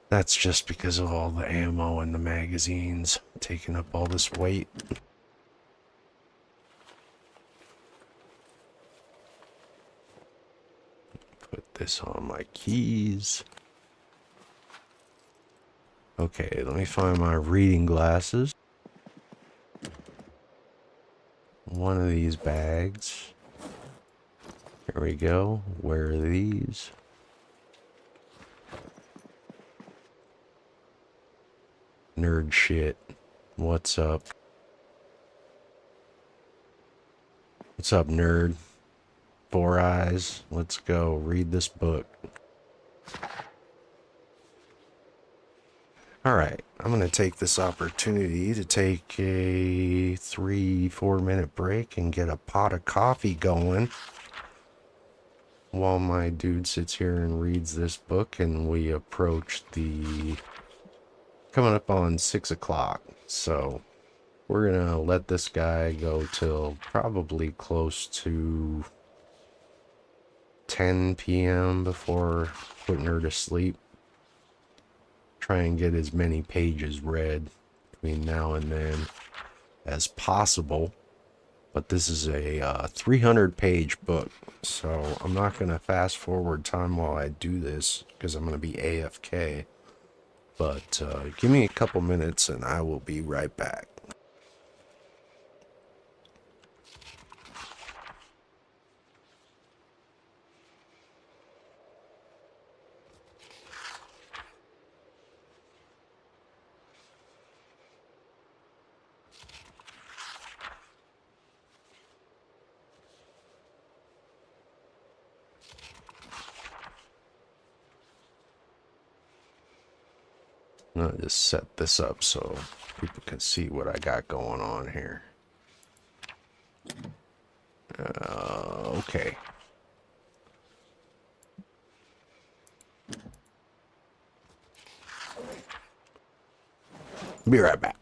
that's just because of all the ammo and the magazines taking up all this weight. Put this on my keys. Okay, let me find my reading glasses. One of these bags. Here we go. Where are these? Nerd shit. What's up? What's up, nerd? 4 eyes. Let's go. Read this book. Alright, I'm going to take this opportunity to take a 3-4 minute break and get a pot of coffee going while my dude sits here and reads this book, and we approach the coming up on 6 o'clock. So we're going to let this guy go till probably close to 10 p.m. before putting her to sleep. Try and get as many pages read between now and then as possible. But this is a 300-page book, so I'm not going to fast forward time while I do this because I'm going to be AFK. But give me a couple minutes and I will be right back. I'll just set this up so people can see what I got going on here. Okay. Be right back.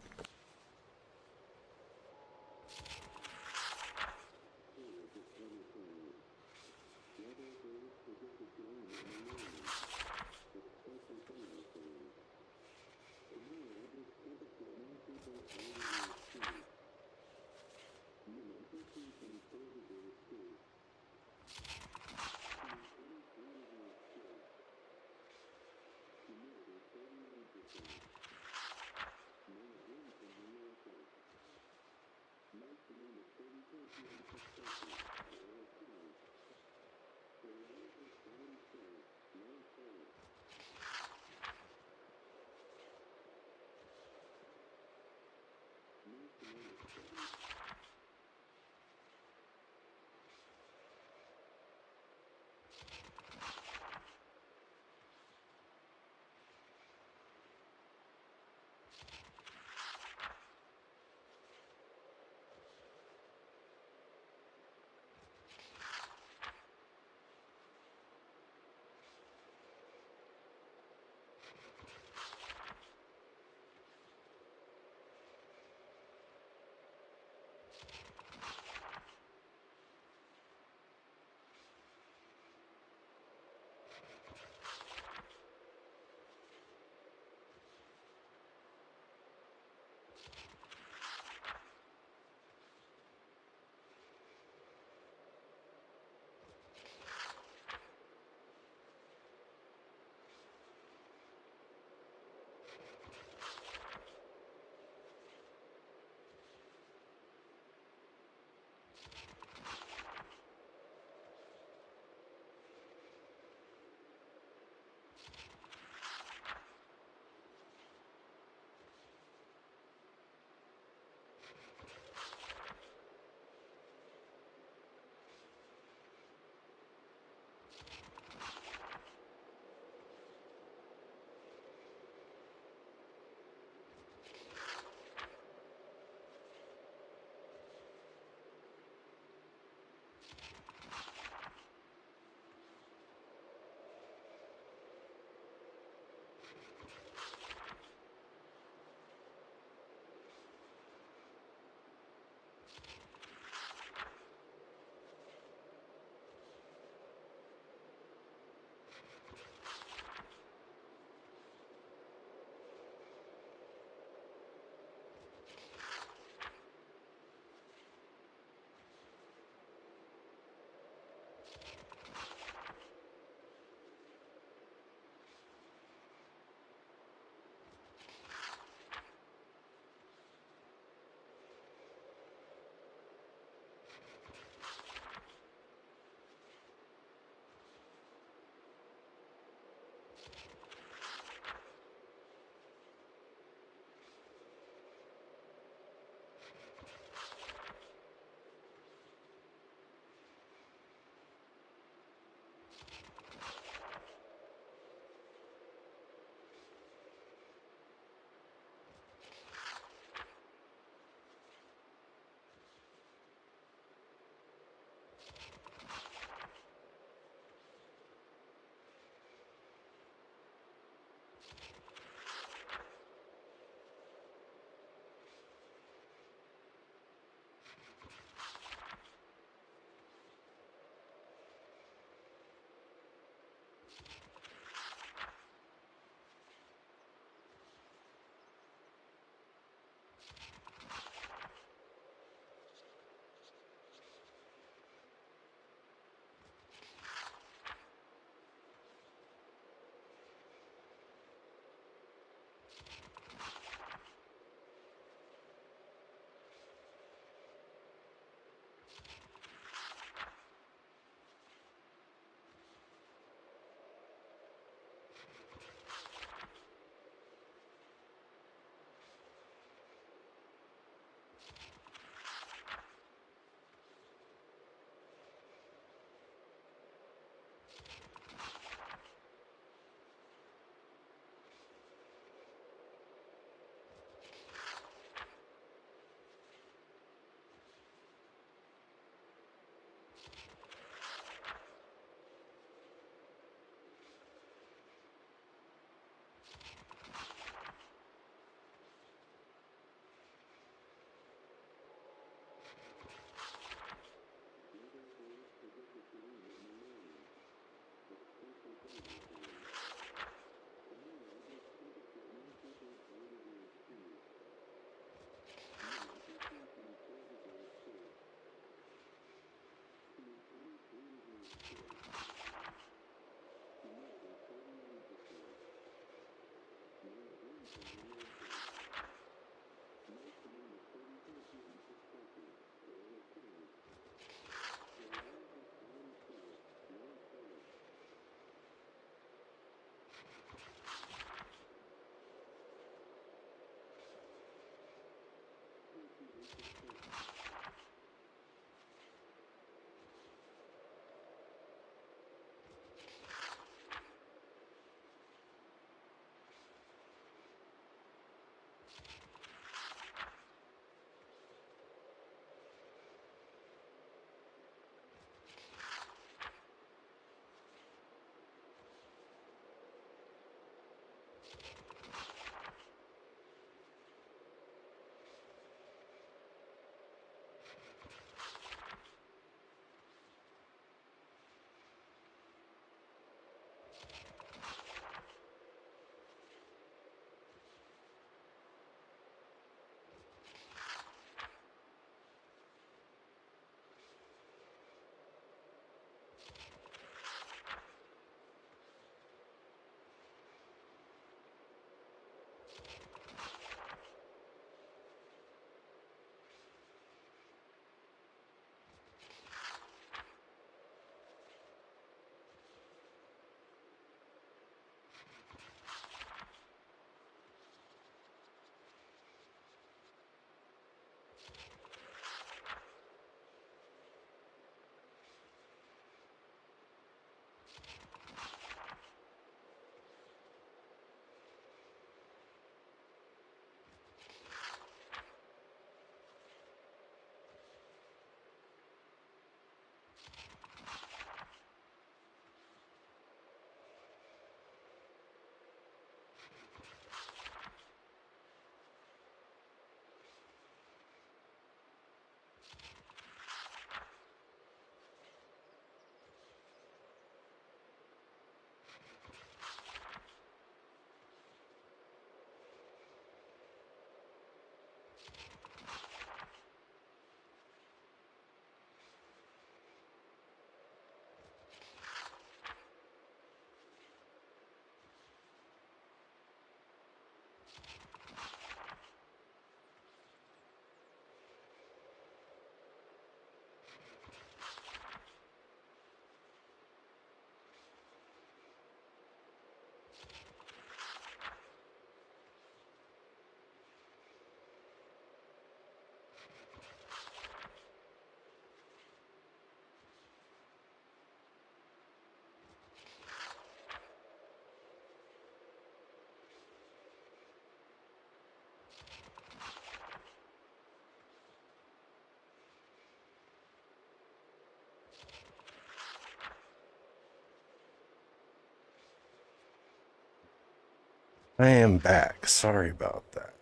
I am back. Sorry about that.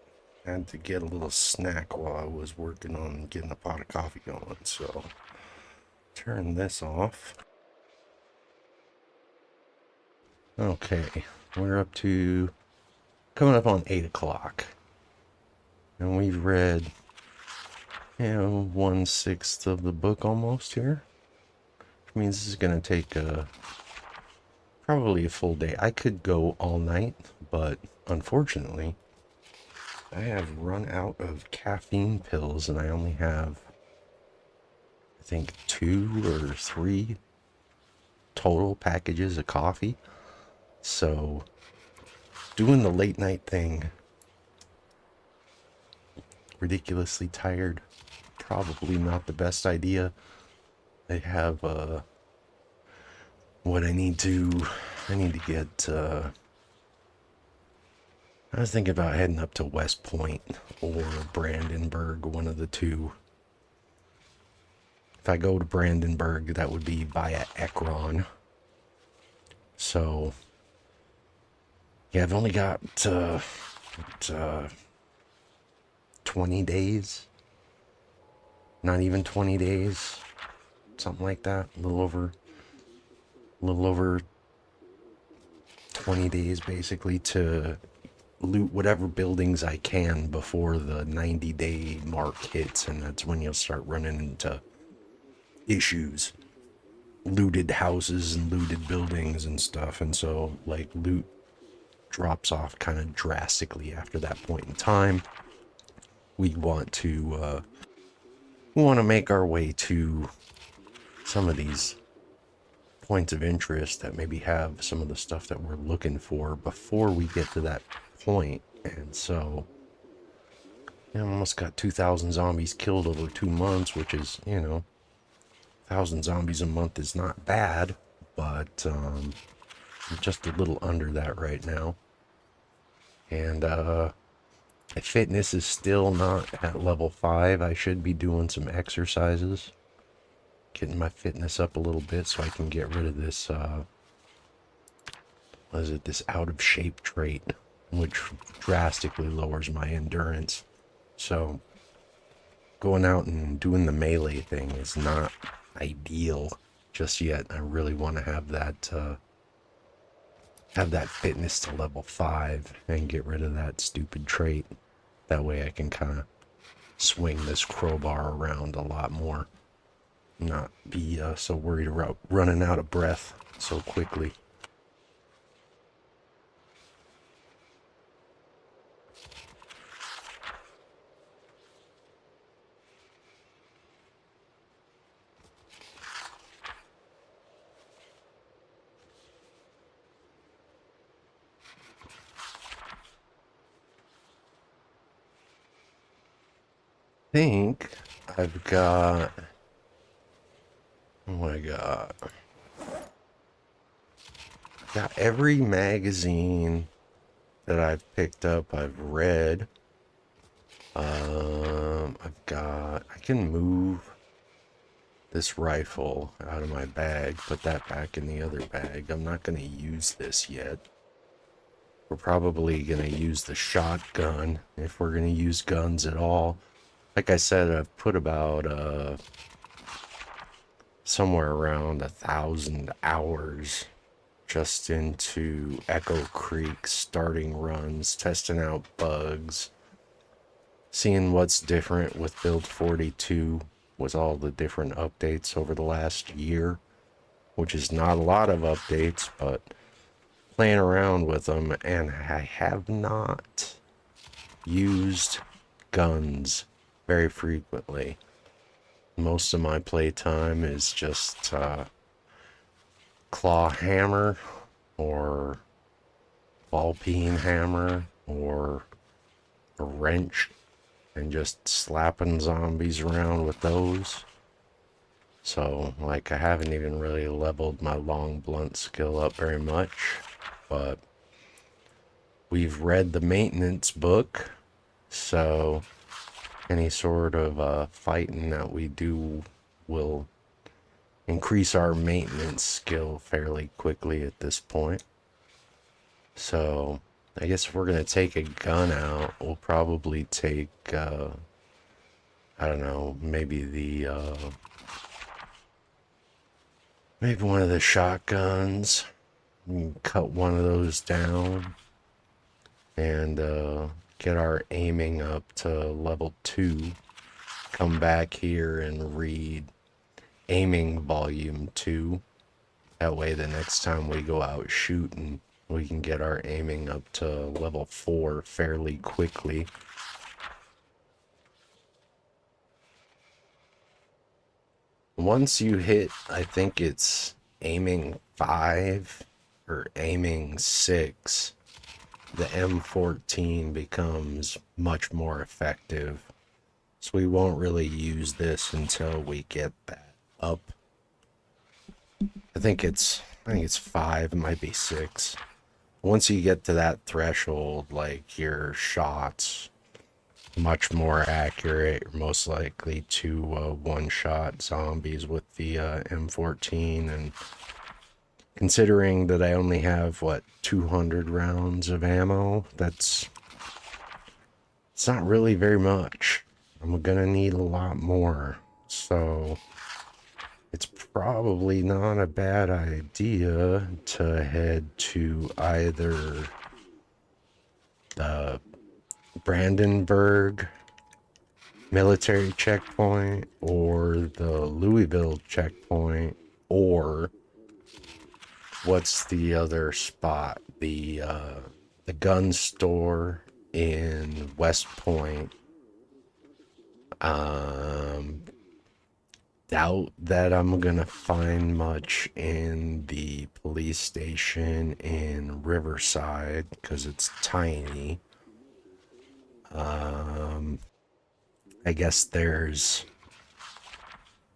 I had to get a little snack while I was working on getting a pot of coffee going, so turn this off. Okay, we're up to coming up on 8 o'clock. And we've read, 1/6 of the book almost here. Which means this is going to take probably a full day. I could go all night, but unfortunately, I have run out of caffeine pills and I only have, I think, 2 or 3 total packages of coffee. So, doing the late night thing, ridiculously tired, probably not the best idea. I have what I need to get. I was thinking about heading up to West Point or Brandenburg, one of the two. If I go to Brandenburg, that would be via Ekron. So, yeah, I've only got 20 days. Not even 20 days. Something like that. A little over 20 days basically to loot whatever buildings I can before the 90-day mark hits, and that's when you'll start running into issues. Looted houses and looted buildings and stuff, and so like loot drops off kind of drastically after that point in time. We want to make our way to some of these points of interest that maybe have some of the stuff that we're looking for before we get to that point. And so, I almost got 2,000 zombies killed over 2 months, which is, 1,000 zombies a month is not bad, but I'm just a little under that right now. And my fitness is still not at level 5. I should be doing some exercises, getting my fitness up a little bit so I can get rid of this, this out of shape trait, which drastically lowers my endurance. So going out and doing the melee thing is not ideal just yet. I really want to have that fitness to level 5 and get rid of that stupid trait. That way I can kind of swing this crowbar around a lot more. Not be so worried about running out of breath so quickly. Think I've got, oh my god, got every magazine that I've picked up, I've read. I can move this rifle out of my bag, put that back in the other bag. I'm not going to use this yet. We're probably going to use the shotgun if we're going to use guns at all. Like I said, I've put about somewhere around 1,000 hours just into Echo Creek starting runs, testing out bugs, seeing what's different with build 42 with all the different updates over the last year, which is not a lot of updates, but playing around with them. And I have not used guns very frequently. Most of my playtime is just claw hammer or ball peen hammer or a wrench and just slapping zombies around with those. So, like, I haven't even really leveled my long blunt skill up very much, but we've read the maintenance book, so any sort of fighting that we do will increase our maintenance skill fairly quickly at this point. So I guess if we're gonna take a gun out, we'll probably take, I don't know, maybe one of the shotguns. We can cut one of those down and get our aiming up to level 2. Come back here and read aiming volume 2. That way the next time we go out shooting, we can get our aiming up to level 4 fairly quickly. Once you hit, I think it's aiming 5 or aiming 6, the M14 becomes much more effective. So we won't really use this until we get that up. I think it's 5, it might be 6. Once you get to that threshold, like your shots much more accurate. You're most likely to one-shot zombies with the M14, and considering that I only have, what, 200 rounds of ammo, it's not really very much. I'm gonna need a lot more, so it's probably not a bad idea to head to either the Brandenburg military checkpoint or the Louisville checkpoint, or what's the other spot? The gun store in West Point. Doubt that I'm gonna find much in the police station in Riverside because it's tiny. I guess there's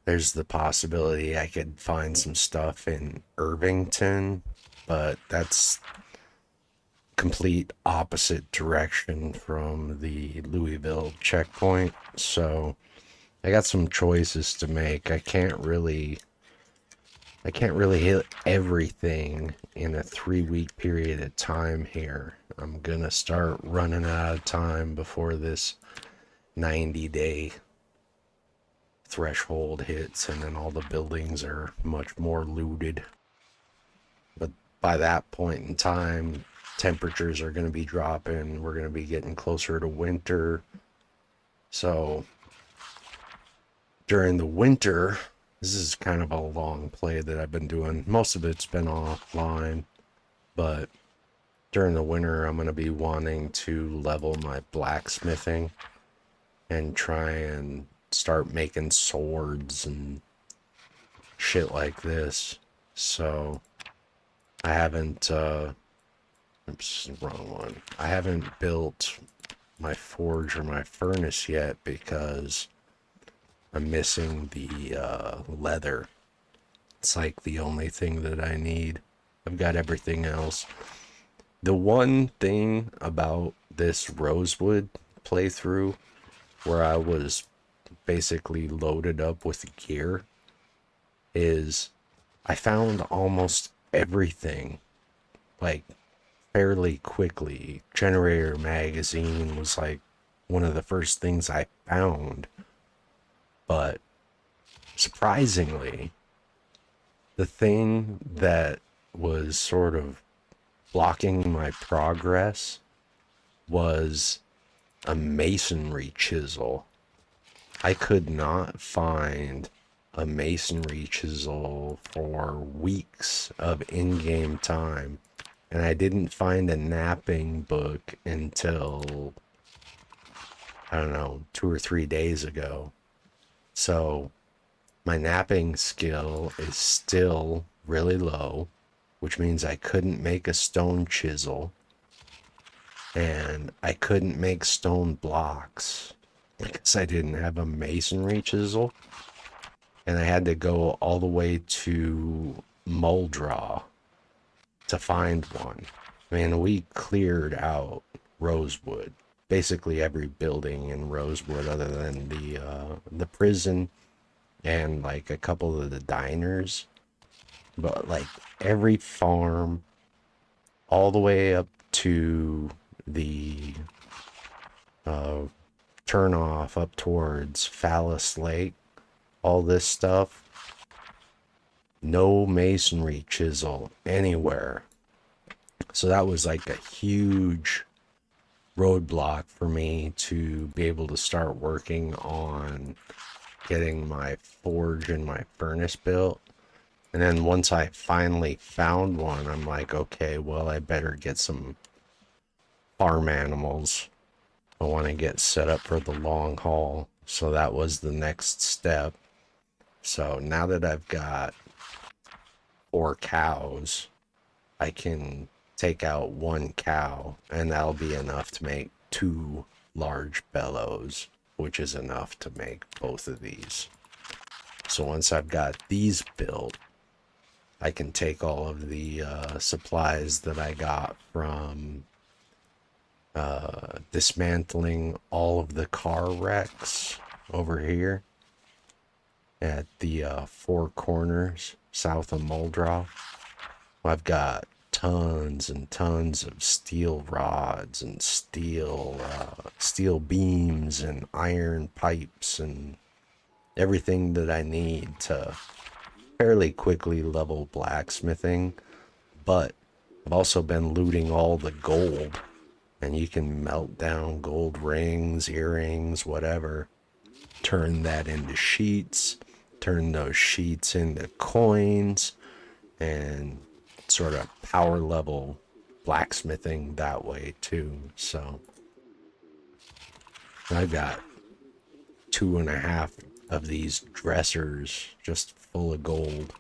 the possibility I could find some stuff in Irvington, but that's complete opposite direction from the Louisville checkpoint. So I got some choices to make. I can't really hit everything in a 3-week period of time here. I'm gonna start running out of time before this 90-day threshold hits, and then all the buildings are much more looted. But by that point in time, temperatures are going to be dropping. We're going to be getting closer to winter. So during the winter, this is kind of a long play that I've been doing. Most of it's been offline, but during the winter, I'm going to be wanting to level my blacksmithing and try and start making swords and shit like this. So I haven't oops, wrong one. I haven't built my forge or my furnace yet because I'm missing the leather. It's like the only thing that I need. I've got everything else. The one thing about this rosewood playthrough where I was basically loaded up with gear is I found almost everything like fairly quickly. Generator magazine was like one of the first things I found, but surprisingly, the thing that was sort of blocking my progress was a masonry chisel. I could not find a masonry chisel for weeks of in-game time, and I didn't find a knapping book until, I don't know, 2 or 3 days ago. So my knapping skill is still really low, which means I couldn't make a stone chisel, and I couldn't make stone blocks because I didn't have a masonry chisel, and I had to go all the way to Muldraw to find one. I mean, we cleared out Rosewood, basically every building in Rosewood other than the prison and like a couple of the diners, but like every farm all the way up to the turn off up towards Phallus Lake, all this stuff, no masonry chisel anywhere. So that was like a huge roadblock for me to be able to start working on getting my forge and my furnace built. And then once I finally found one, I'm like, okay, well, I better get some farm animals. I want to get set up for the long haul. So that was the next step. So now that I've got 4 cows, I can take out 1 cow and that'll be enough to make 2 large bellows, which is enough to make both of these. So once I've got these built, I can take all of the supplies that I got from dismantling all of the car wrecks over here at the 4 corners south of Muldrow. I've got tons and tons of steel rods and steel beams and iron pipes and everything that I need to fairly quickly level blacksmithing. But I've also been looting all the gold, and you can melt down gold rings, earrings, whatever, turn that into sheets, turn those sheets into coins, and sort of power level blacksmithing that way too. So I've got 2.5 of these dressers just full of gold.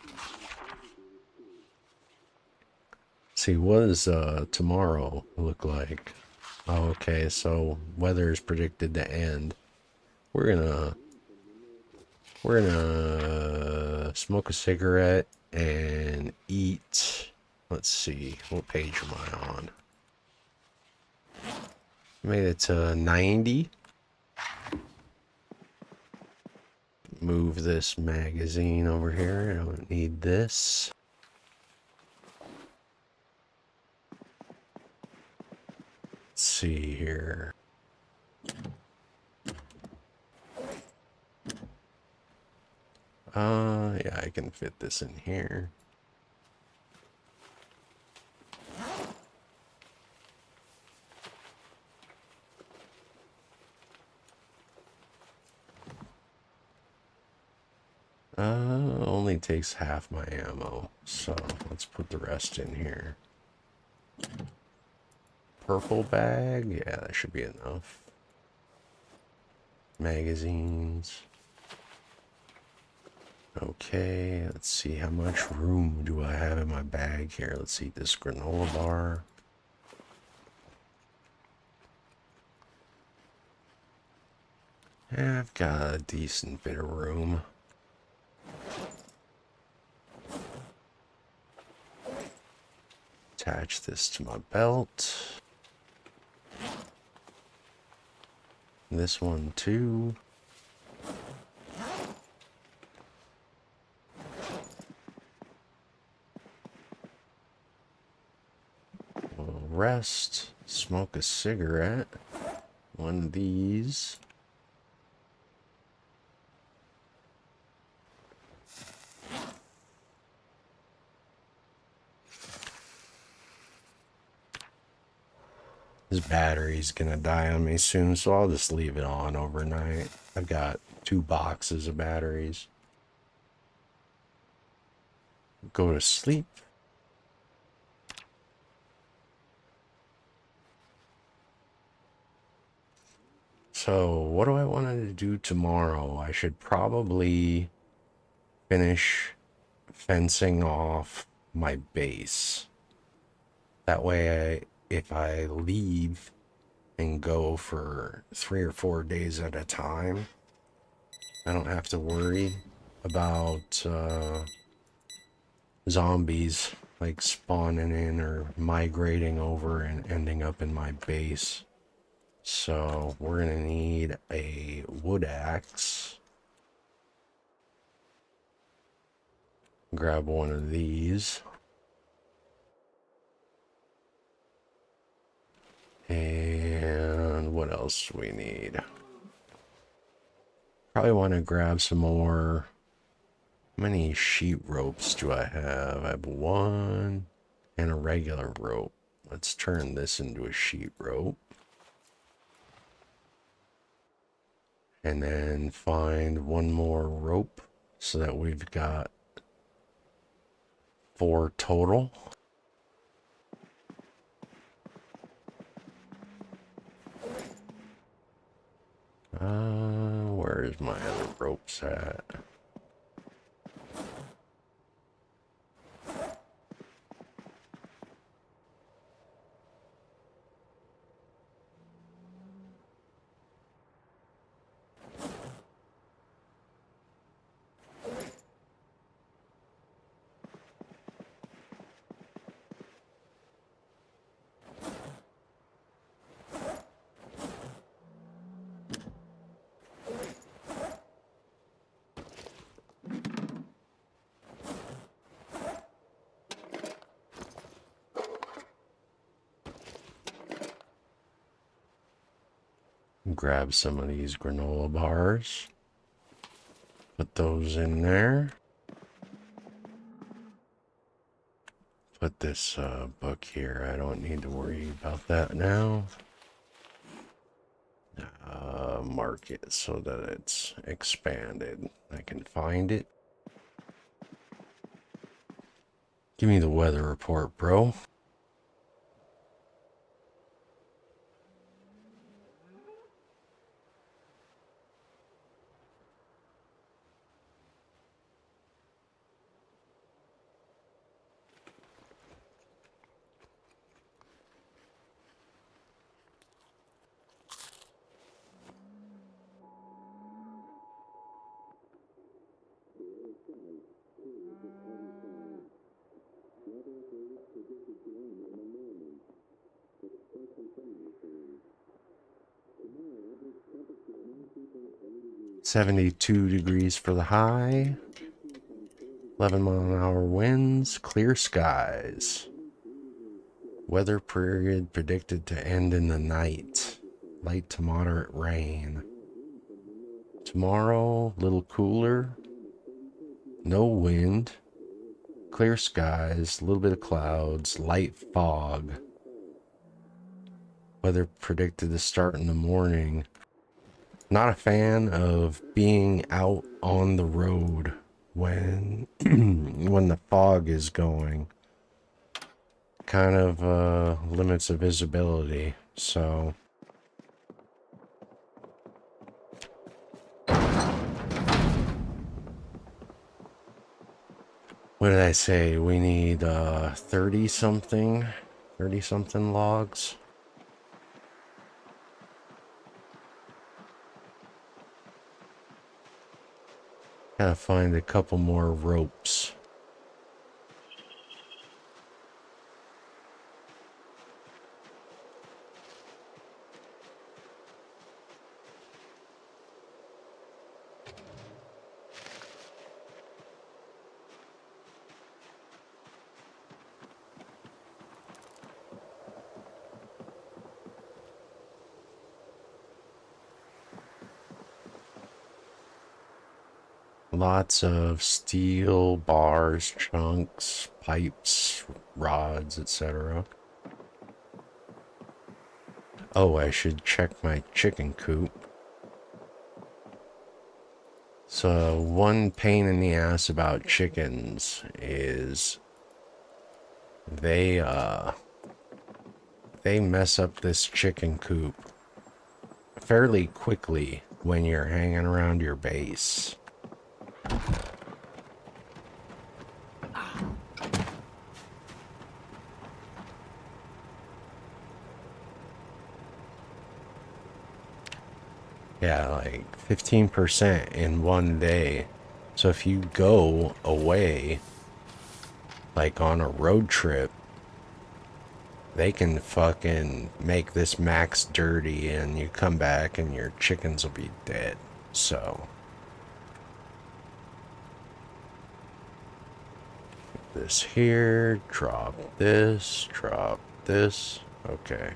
See, what does tomorrow look like? Oh, okay, so weather is predicted to end. We're gonna smoke a cigarette and eat. Let's see, what page am I on? Made it to 90. Move this magazine over here. I don't need this. Let's see here. Yeah, I can fit this in here. Only takes half my ammo, so let's put the rest in here. Purple bag, yeah, that should be enough. Magazines. Okay, let's see, how much room do I have in my bag here? Let's eat this granola bar. Yeah, I've got a decent bit of room. Attach this to my belt. This one too. We'll rest, smoke a cigarette. One of these. This battery's gonna die on me soon, so I'll just leave it on overnight. I've got 2 boxes of batteries. Go to sleep. So, what do I want to do tomorrow? I should probably finish fencing off my base. That way, if I leave and go for 3 or 4 days at a time, I don't have to worry about zombies like spawning in or migrating over and ending up in my base. So we're gonna need a wood axe. Grab one of these. else we need? Probably want to grab some more. How many sheet ropes do I have? I have one and a regular rope. Let's turn this into a sheet rope. And then find one more rope so that we've got 4 total. Where's my other ropes at? Grab some of these granola bars. Put those in there. Put this book here. I don't need to worry about that now. Mark it so that it's expanded. I can find it. Give me the weather report, bro. -72 degrees for the high. 11-mile-an-hour winds. Clear skies. Weather period predicted to end in the night. Light to moderate rain. Tomorrow, little cooler. No wind. Clear skies. A little bit of clouds. Light fog. Weather predicted to start in the morning. Not a fan of being out on the road when when the fog is going. Kind of limits the visibility. So what did I say? We need 30 something logs. Gotta find a couple more ropes. Lots of steel, bars, chunks, pipes, rods, etc. Oh, I should check my chicken coop. So one pain in the ass about chickens is they mess up this chicken coop fairly quickly when you're hanging around your base. Yeah, like 15% in one day. So if you go away, like on a road trip, they can fucking make this max dirty and you come back and your chickens will be dead. So this here, drop this, okay.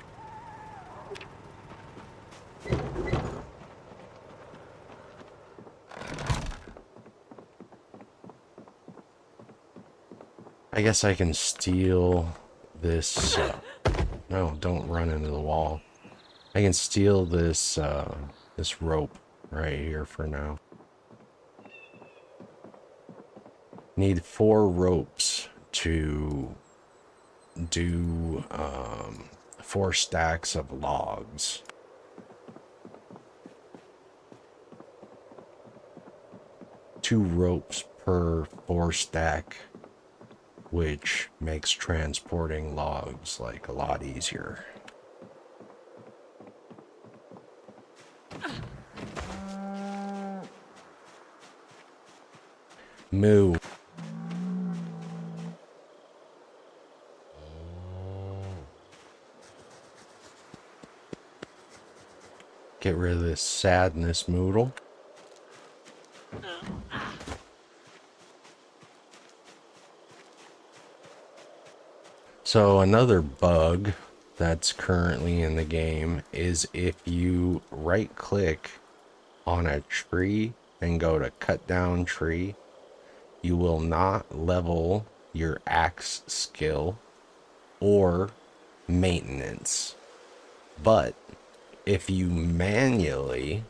I guess I can steal this. No, don't run into the wall. I can steal this this rope right here for now. Need 4 ropes to do 4 stacks of logs. Two ropes per 4 stack, which makes transporting logs like a lot easier. Moo. Get rid of this sadness moodle. So another bug that's currently in the game is if you right click on a tree and go to cut down tree, you will not level your axe skill or maintenance. But if you manually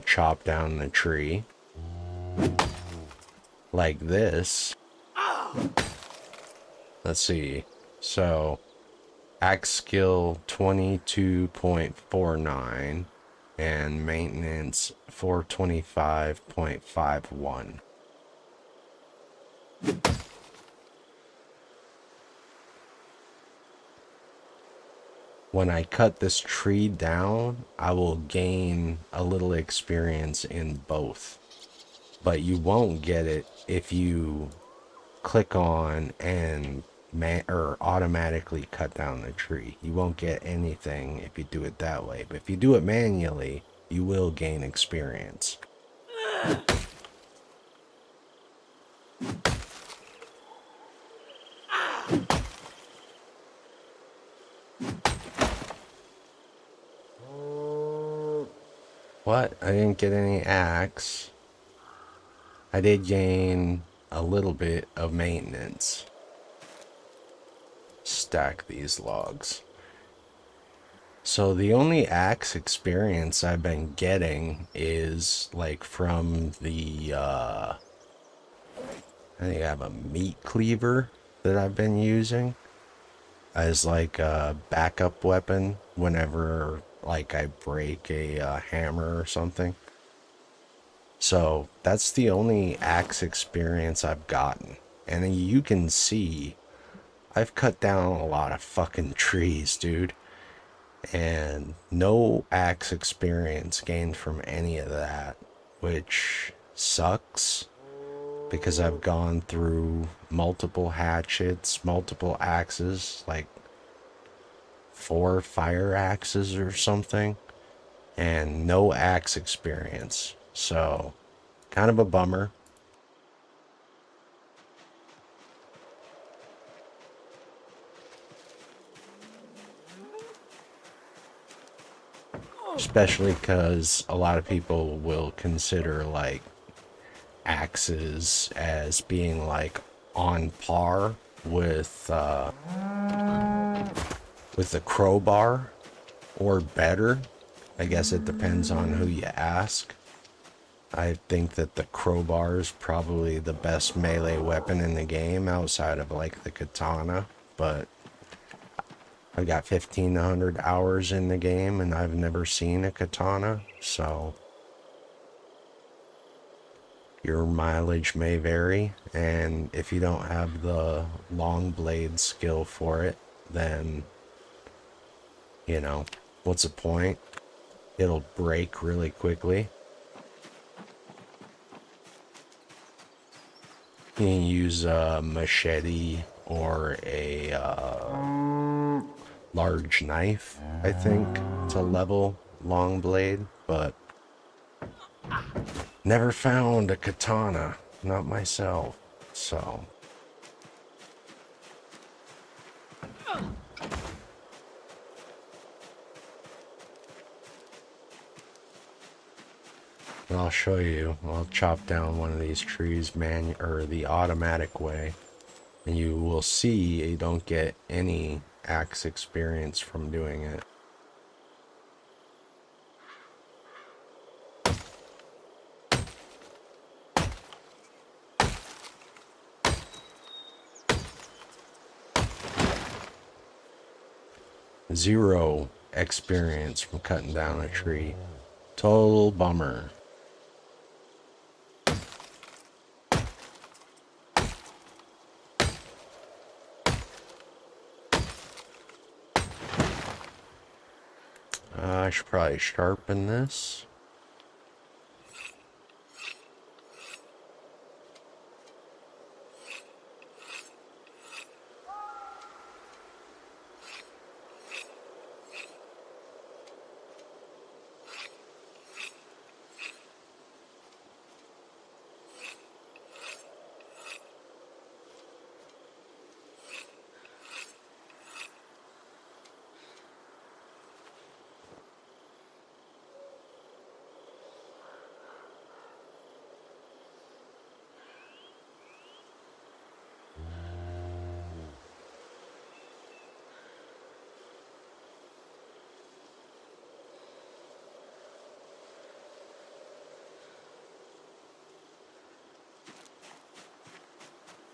chop down the tree like this, let's see, so axe skill 22.49 and maintenance 425.51. When I cut this tree down, I will gain a little experience in both. But you won't get it if you click on and or automatically cut down the tree. You won't get anything if you do it that way. But if you do it manually, you will gain experience. What? I didn't get any axe. I did gain a little bit of maintenance. Stack these logs. So the only axe experience I've been getting is like from the I think I have a meat cleaver that I've been using as like a backup weapon whenever like I break a hammer or something. So that's the only axe experience I've gotten. And you can see I've cut down a lot of fucking trees, dude. And no axe experience gained from any of that, which sucks because I've gone through multiple hatchets, multiple axes, like 4 fire axes or something, and no axe experience. So, kind of a bummer. Especially because a lot of people will consider like axes as being like on par with the crowbar or better. I guess it depends on who you ask. I think that the crowbar is probably the best melee weapon in the game outside of like the katana, but I've got 1,500 hours in the game and I've never seen a katana, so your mileage may vary, and if you don't have the long blade skill for it, then, you know, what's the point? It'll break really quickly. You can use a machete or a large knife, I think, to level long blade, but never found a katana, not myself, so. I'll show you. I'll chop down one of these trees or the automatic way, and you will see you don't get any axe experience from doing it. Zero experience from cutting down a tree. Total bummer. I should probably sharpen this.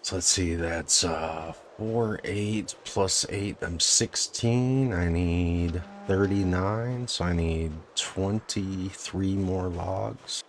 So let's see, that's 4, 8 plus 8, I'm 16. I need 39, so I need 23 more logs.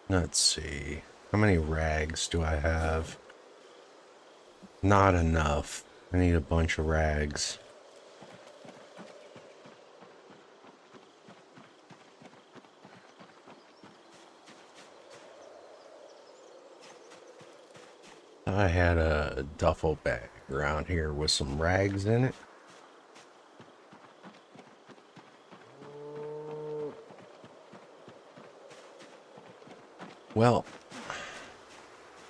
Let's see, how many rags do I have? Not enough. I need a bunch of rags. I had a duffel bag around here with some rags in it. Well,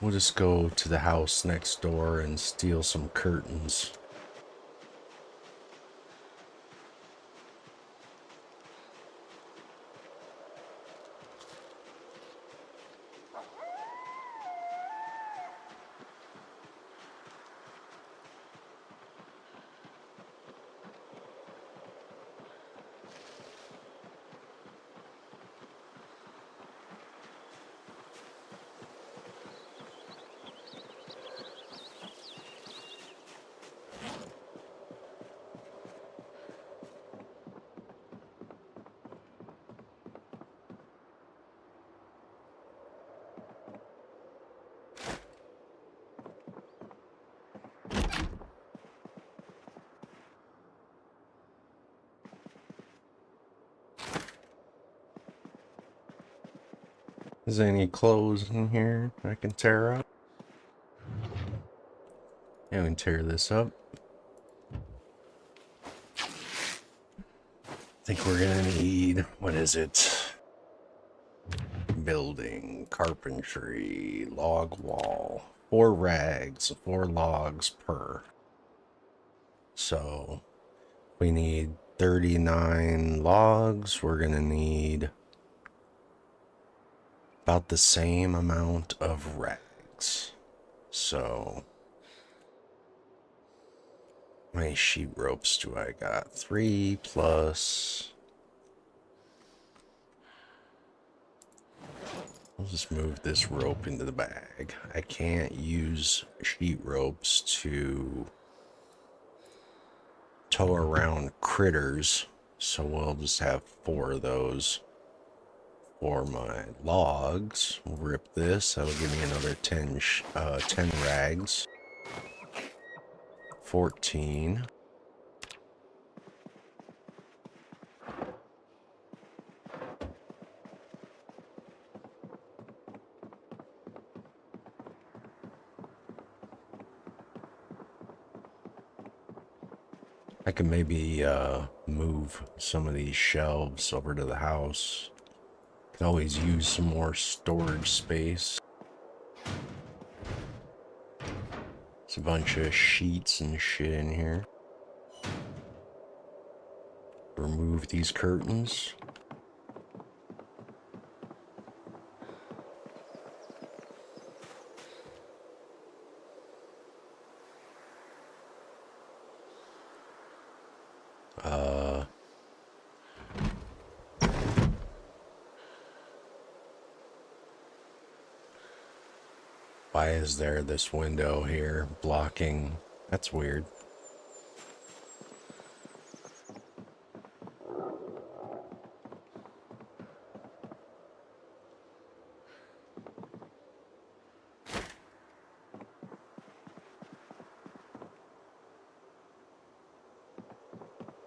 we'll just go to the house next door and steal some curtains. Is there any clothes in here I can tear up? Yeah, we can tear this up. I think we're gonna need, what is it? Building, carpentry, log wall, 4 rags, 4 logs per. So we need 39 logs. We're gonna need about the same amount of rags. So how many sheet ropes do I got? 3 plus. I'll just move this rope into the bag. I can't use sheet ropes to tow around critters, so we'll just have 4 of those. For my logs, we'll rip this. That'll give me another 10 rags. 14. I could maybe move some of these shelves over to the house. Could always use some more storage space. There's a bunch of sheets and shit in here. Remove these curtains. Why is there this window here blocking? That's weird.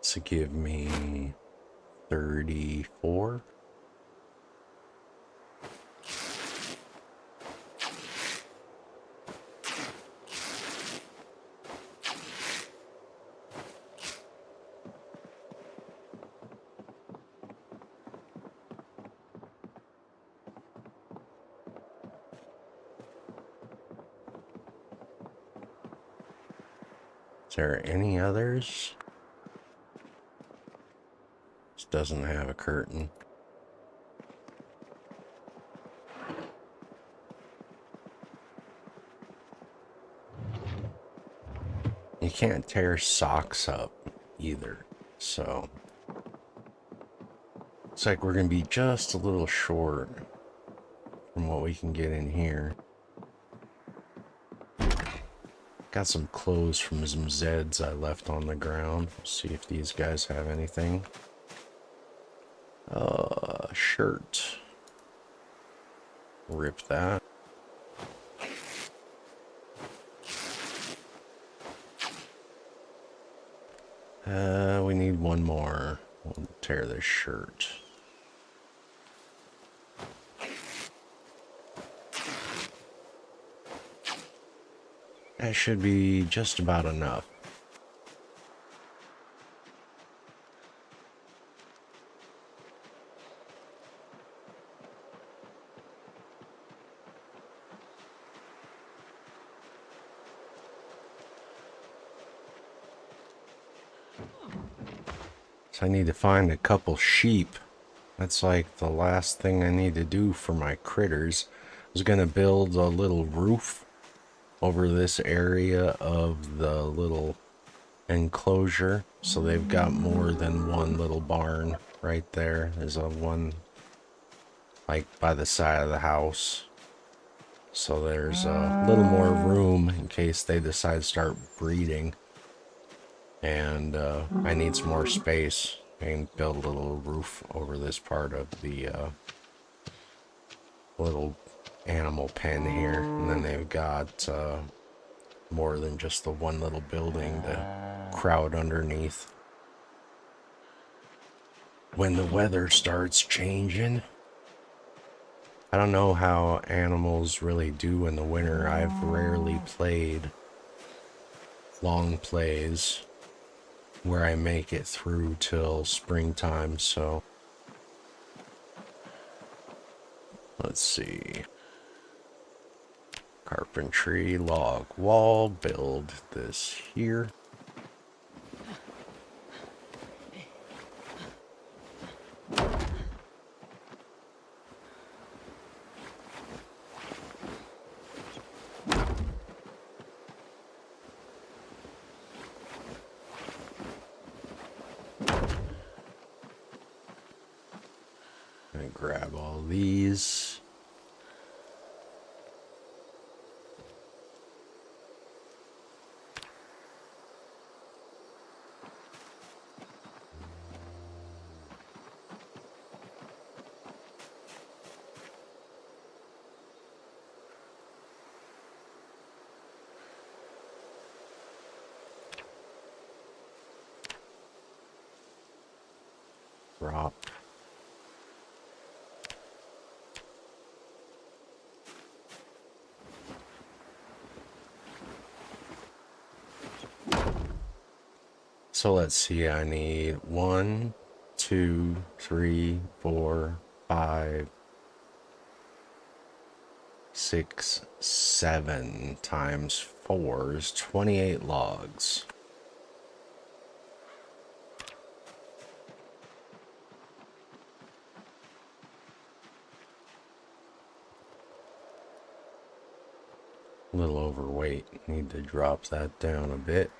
To give me 34. Is there any others? This doesn't have a curtain. You can't tear socks up either, so looks like we're gonna be just a little short from what we can get in here. Got some clothes from some Zeds I left on the ground. See if these guys have anything. Shirt. Rip that. We need one more. We'll tear this shirt. That should be just about enough. So I need to find a couple sheep. That's like the last thing I need to do for my critters. I was gonna build a little roof over this area of the little enclosure, so they've got more than one little barn right there. There's a one like by the side of the house, so there's a little more room in case they decide to start breeding. And I need some more space and build a little roof over this part of the little animal pen here. And then they've got more than just the one little building to crowd underneath. When the weather starts changing, I don't know how animals really do in the winter. I've rarely played long plays where I make it through till springtime, so let's see. Carpentry, log wall, build this here. And grab all these. Drop. So let's see, I need 1, 2, 3, 4, 5, 6, 7 times 4 is 28 logs. A little overweight. Need to drop that down a bit.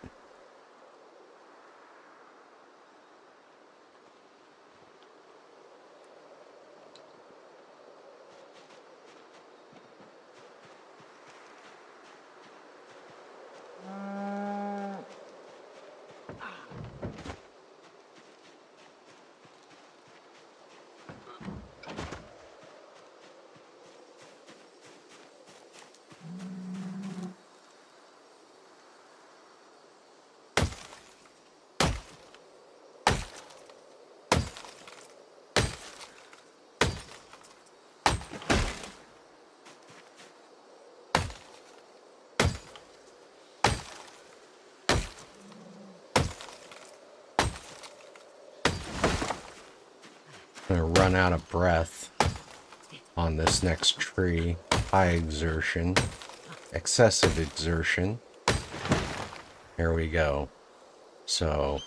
I'm gonna run out of breath on this next tree. High exertion, excessive exertion. Here we go. So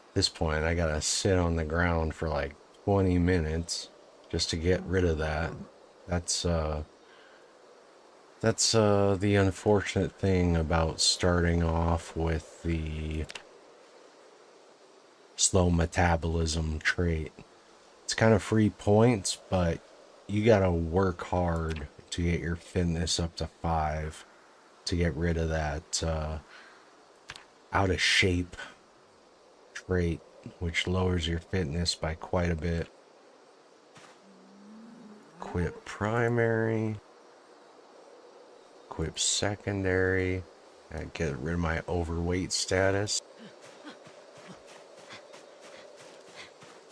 at this point, I gotta sit on the ground for like 20 minutes just to get rid of that. That's the unfortunate thing about starting off with the slow metabolism trait. It's kind of free points, but you gotta work hard to get your fitness up to 5 to get rid of that out of shape trait, which lowers your fitness by quite a bit. Equip primary, equip secondary. I get rid of my overweight status.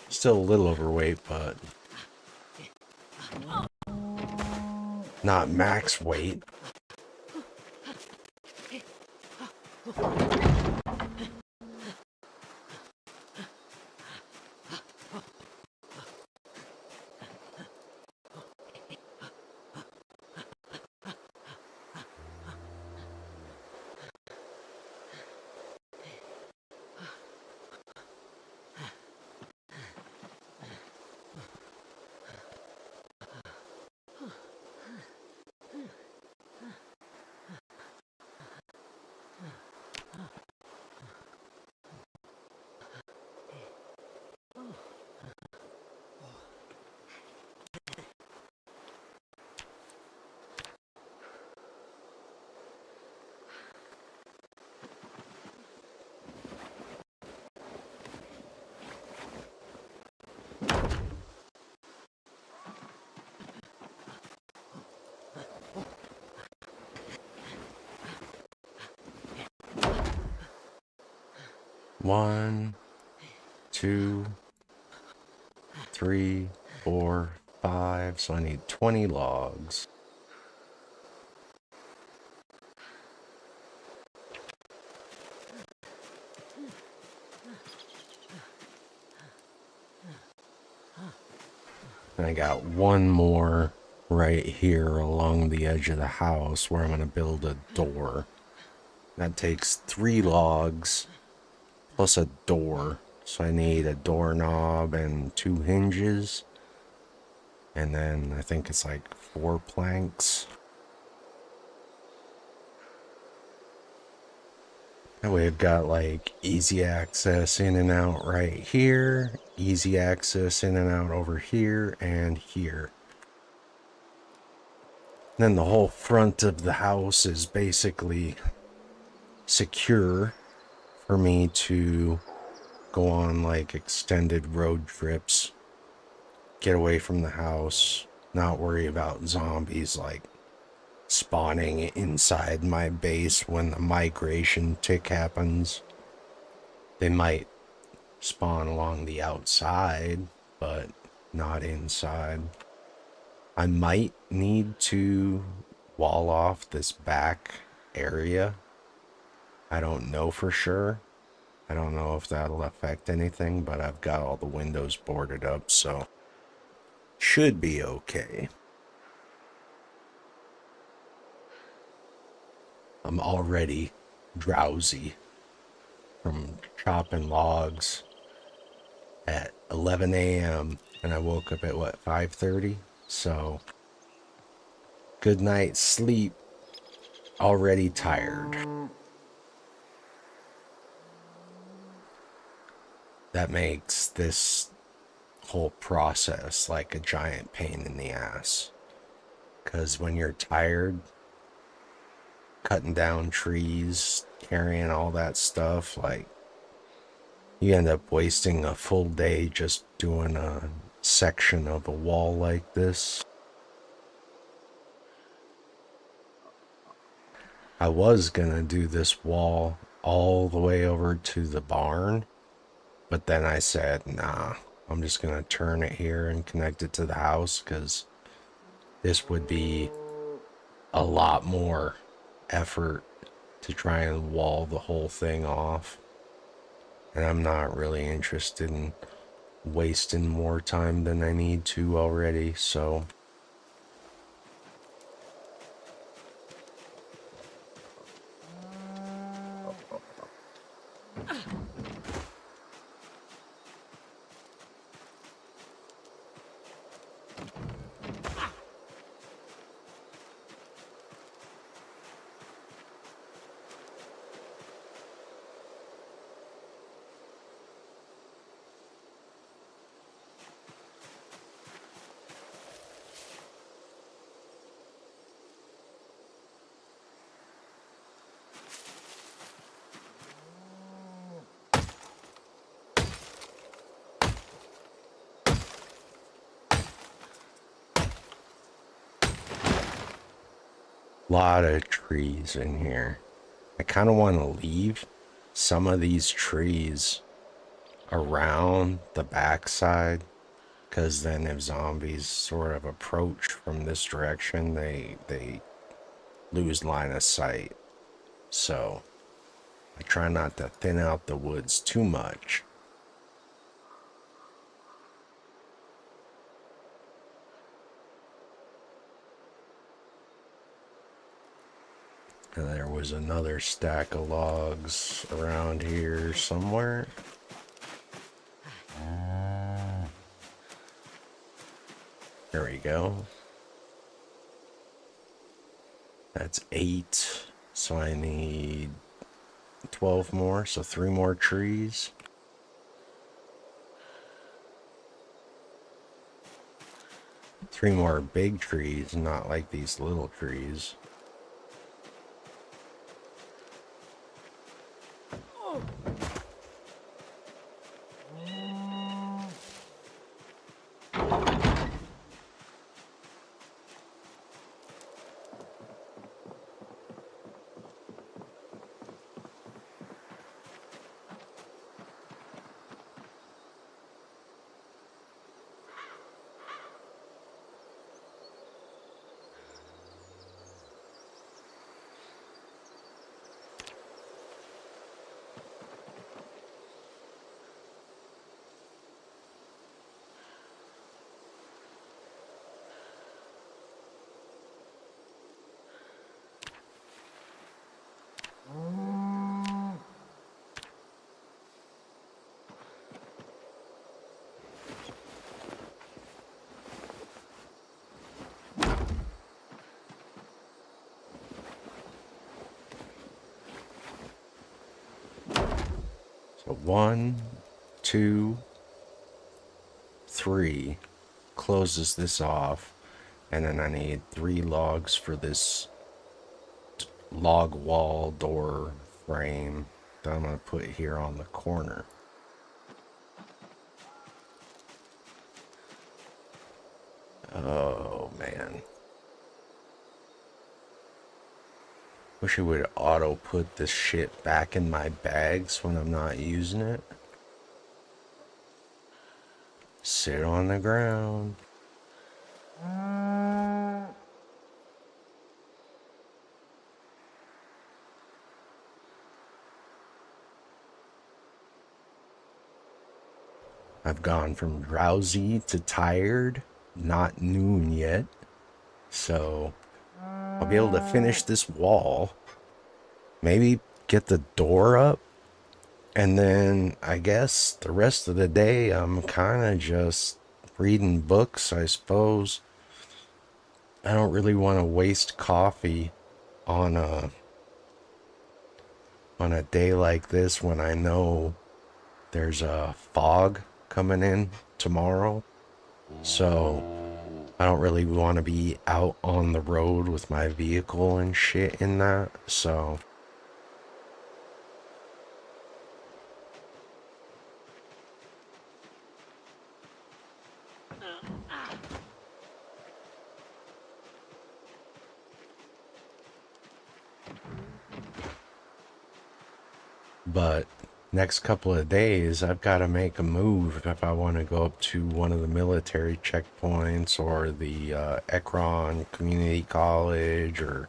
Still a little overweight, but not max weight. One, 2, 3, 4, 5. So I need 20 logs. And I got one more right here along the edge of the house where I'm going to build a door. That takes 3 logs plus a door. So I need a doorknob and 2 hinges. And then I think it's like 4 planks. That way I've got like easy access in and out right here, easy access in and out over here and here. Then the whole front of the house is basically secure for me to go on like extended road trips, get away from the house, not worry about zombies like spawning inside my base when the migration tick happens. They might spawn along the outside, but not inside. I might need to wall off this back area. I don't know for sure. I don't know if that'll affect anything, but I've got all the windows boarded up, so should be okay. I'm already drowsy from chopping logs at 11 a.m. and I woke up at what, 5:30? So good night's sleep, already tired. That makes this whole process like a giant pain in the ass. Because when you're tired, cutting down trees, carrying all that stuff, like you end up wasting a full day just doing a section of a wall like this. I was gonna do this wall all the way over to the barn, but then I said, nah, I'm just gonna turn it here and connect it to the house because this would be a lot more effort to try and wall the whole thing off. And I'm not really interested in wasting more time than I need to already, so a lot of trees in here. I kind of want to leave some of these trees around the backside because then if zombies sort of approach from this direction, they lose line of sight. So I try not to thin out the woods too much. And there was another stack of logs around here somewhere. There we go. That's 8. So I need 12 more, so 3 more trees. Three more big trees, not like these little trees. So 1, 2, 3 closes this off. And then I need 3 logs for this log wall door frame that I'm going to put here on the corner. Oh man. Wish it would auto put this shit back in my bags when I'm not using it. Sit on the ground. I've gone from drowsy to tired, not noon yet. So I'll be able to finish this wall, maybe get the door up, and then I guess the rest of the day I'm kind of just reading books, I suppose. I don't really want to waste coffee on a day like this when I know there's a fog coming in tomorrow. So I don't really want to be out on the road with my vehicle and shit in that. So but next couple of days, I've got to make a move if I want to go up to one of the military checkpoints or the Ekron Community College, and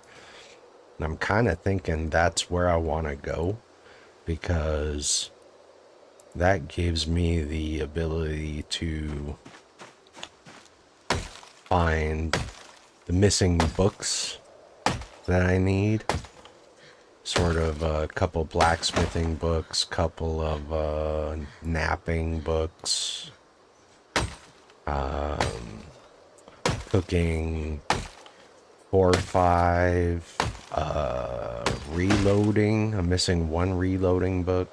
I'm kind of thinking that's where I want to go because that gives me the ability to find the missing books that I need. Sort of a couple blacksmithing books, couple of napping books, cooking, 4 or 5, reloading. I'm missing one reloading book.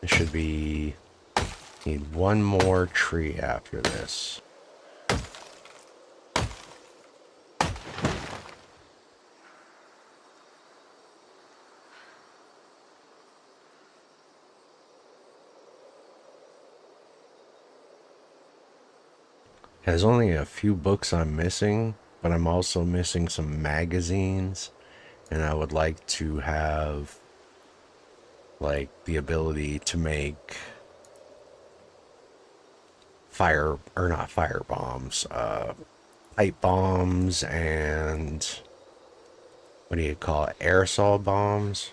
It should be, need one more tree after this. There's only a few books I'm missing, but I'm also missing some magazines, and I would like to have like the ability to make not fire bombs, pipe bombs, and what do you call it, aerosol bombs.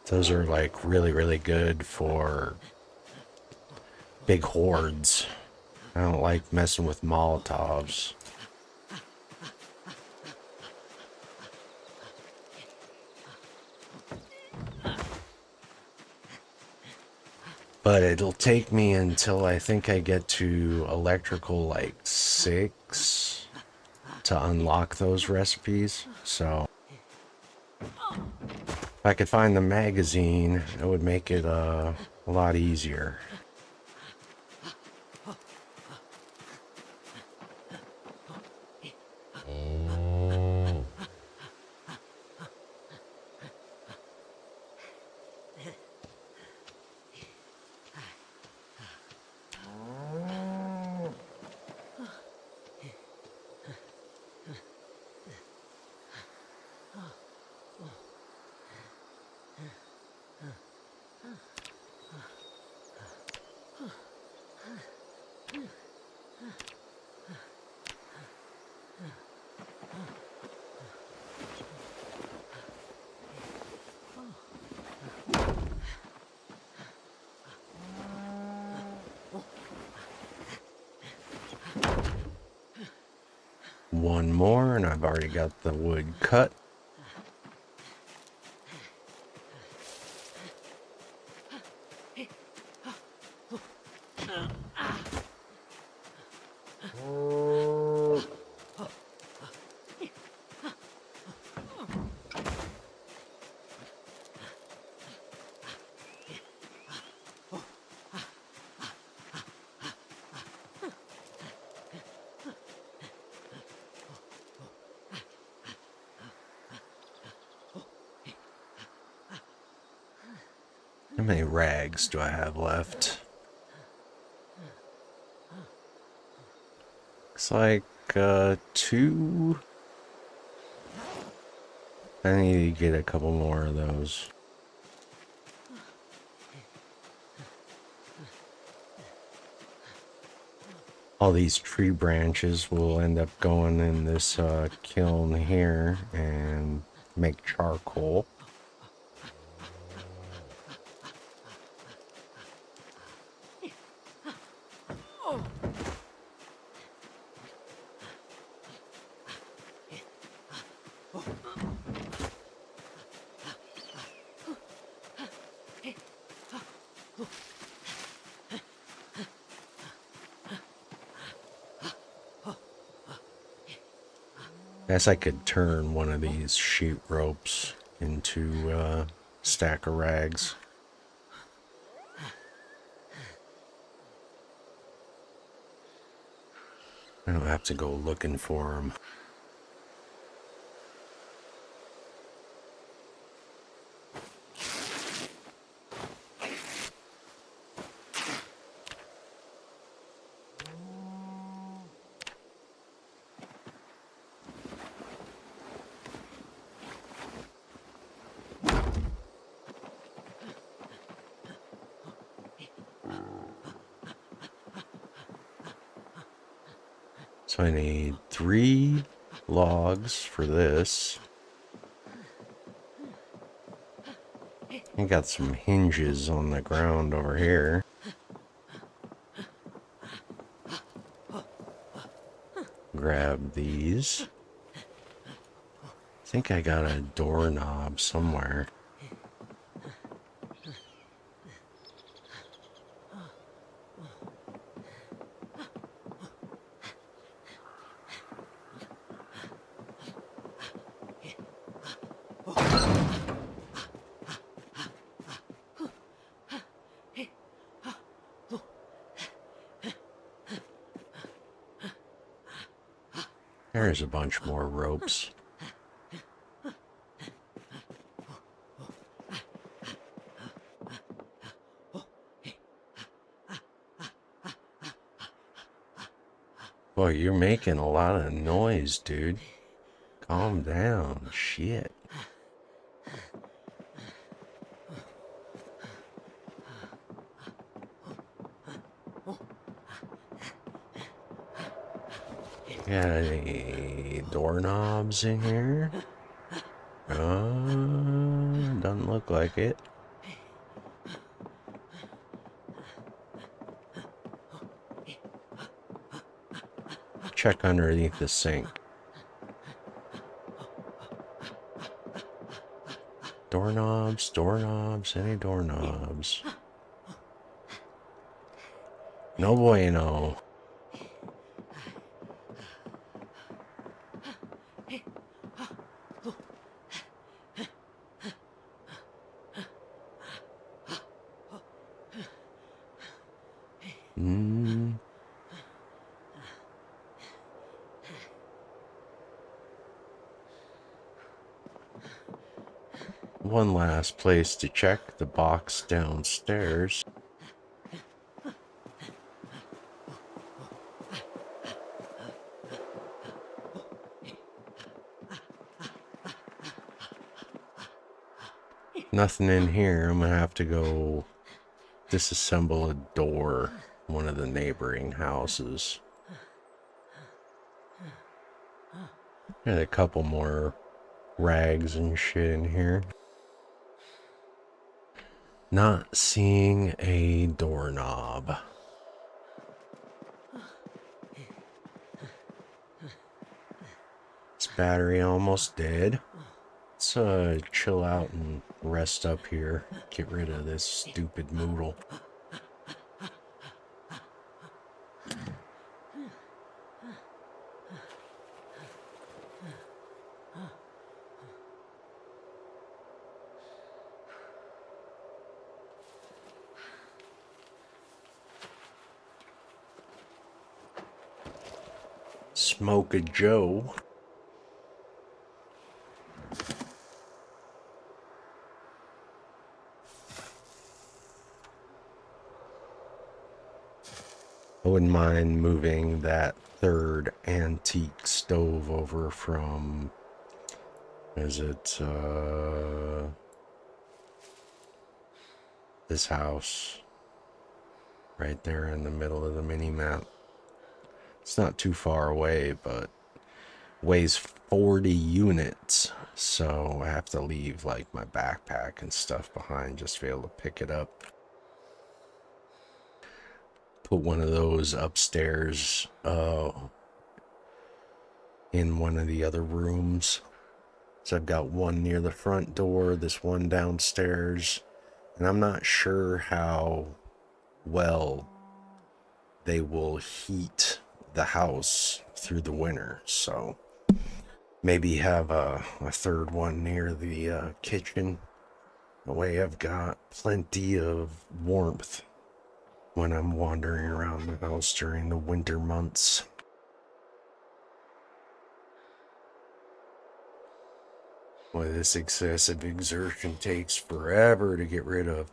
Those are like really good for big hordes. I don't like messing with Molotovs. But it'll take me until I think I get to electrical like 6 to unlock those recipes. So if I could find the magazine, it would make it a lot easier. One more, and I've already got the wood cut. How many rags do I have left? Looks like 2. I need to get a couple more of those. All these tree branches will end up going in this kiln here and make charcoal. Guess I could turn one of these sheet ropes into a stack of rags. I don't have to go looking for them. So I need 3 logs for this. I got some hinges on the ground over here. Grab these. I think I got a doorknob somewhere. There's a bunch more ropes. Boy, you're making a lot of noise, dude. Calm down. Shit. Got any doorknobs in here? Doesn't look like it. Check underneath the sink. Doorknobs, doorknobs, any doorknobs? No bueno. One last place to check the box downstairs. Nothing in here. I'm gonna have to go disassemble a door in one of the neighboring houses. Got a couple more rags and shit in here. Not seeing a doorknob. This battery almost dead. Let's chill out and rest up here. Get rid of this stupid moodle. Smoke a Joe. I wouldn't mind moving that third antique stove over from, is it, this house right there in the middle of the mini map. It's not too far away, but weighs 40 units, so I have to leave like my backpack and stuff behind just to be able to pick it up. Put one of those upstairs in one of the other rooms. So I've got one near the front door, this one downstairs, And I'm not sure how well they will heat the house through the winter. So maybe have a third one near the kitchen. That way I've got plenty of warmth when I'm wandering around the house during the winter months. Boy, this excessive exertion takes forever to get rid of.